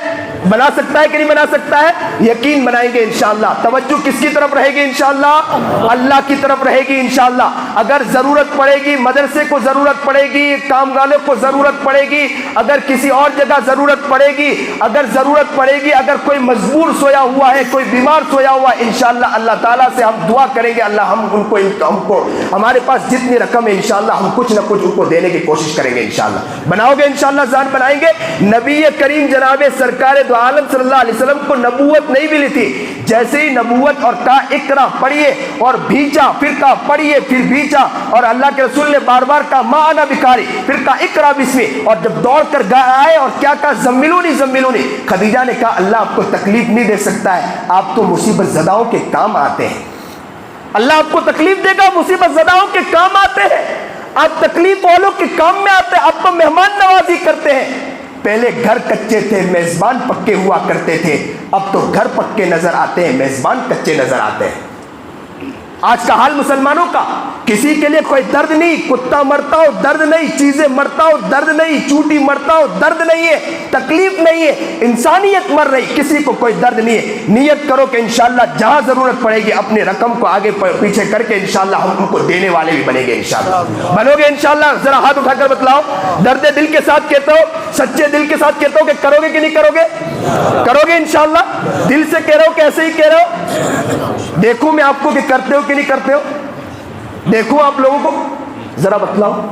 Speaker 2: بنا سکتا ہے کہ نہیں بنا سکتا ہے؟ یقین بنائیں گے انشاءاللہ. توجہ کس کی طرف رہے گی انشاءاللہ؟ اللہ کی طرف رہے گی انشاءاللہ. اگر ضرورت پڑے گی مدرسے کو ضرورت پڑے گی، کام والوں کو ضرورت پڑے گی، اگر کسی اور جگہ ضرورت پڑے گی، اگر ضرورت پڑے گی، اگر کوئی مجبور سویا ہوا ہے، کوئی بیمار سویا ہوا ہے، انشاءاللہ اللہ تعالیٰ سے ہم دعا کریں گے اللہ ہم کو ہمارے پاس جتنی رقم ہے انشاءاللہ ہم کچھ نہ کچھ ان کو دینے کی کوشش کریں گے انشاءاللہ. بناؤ گے انشاءاللہ؟ ذہن بنائیں گے. نبی کریم جناب سرکار دو عالم صلی اللہ علیہ وسلم کو نبوت نہیں ملی تھی. جیسے ہی نبوت اور کہا اقرا پڑھیے اور بھیجا، پھر کہا پڑھیے پھر بھیجا، اور اللہ کے رسول نے بار بار کہا ما انا بقاری، پھر کہا اقرا بسمی، اور جب دوڑ کر آئے اور کیا کہا زملونی زملونی. خدیجہ نے کہا اللہ آپ کو تکلیف نہیں دے سکتا ہے، آپ تو مصیبت زداؤں کے کام آتے ہیں. اللہ آپ کو تکلیف دے گا، مصیبت زداؤں کے کام آتے ہیں. آپ تکلیف والوں کے کام میں آتے ہیں، آپ تو مہمان نوازی کرتے ہیں. پہلے گھر کچے تھے میزبان پکے ہوا کرتے تھے، اب تو گھر پکے نظر آتے ہیں میزبان کچے نظر آتے ہیں. آج کا حال مسلمانوں کا، کسی کے لیے کوئی درد نہیں. کتا مرتا ہو درد نہیں، چیزیں مرتا ہو درد نہیں، چوٹی مرتا ہو درد نہیں ہے، تکلیف نہیں ہے، انسانیت مر رہی، کسی کو کوئی درد نہیں ہے. نیت کرو کہ انشاءاللہ جہاں ضرورت پڑے گی اپنی رقم کو آگے پیچھے کر کے انشاءاللہ ہم ان کو دینے والے بھی بنیں گے انشاءاللہ. بنو گے انشاءاللہ؟ ذرا ہاتھ اٹھا کر بتلاؤ. درد دل کے ساتھ کہتا ہو، سچے دل کے ساتھ کہتا ہو کہ کرو گے کہ نہیں کرو گے؟ کرو گے انشاءاللہ. دل سے کہہ رہے ہو کہ ایسے ہی کہہ رہے ہو؟ دیکھوں میں آپ کو کہ کرتے ہو کہ نہیں کرتے ہو. دیکھوں آپ لوگوں کو، ذرا بتلاؤ.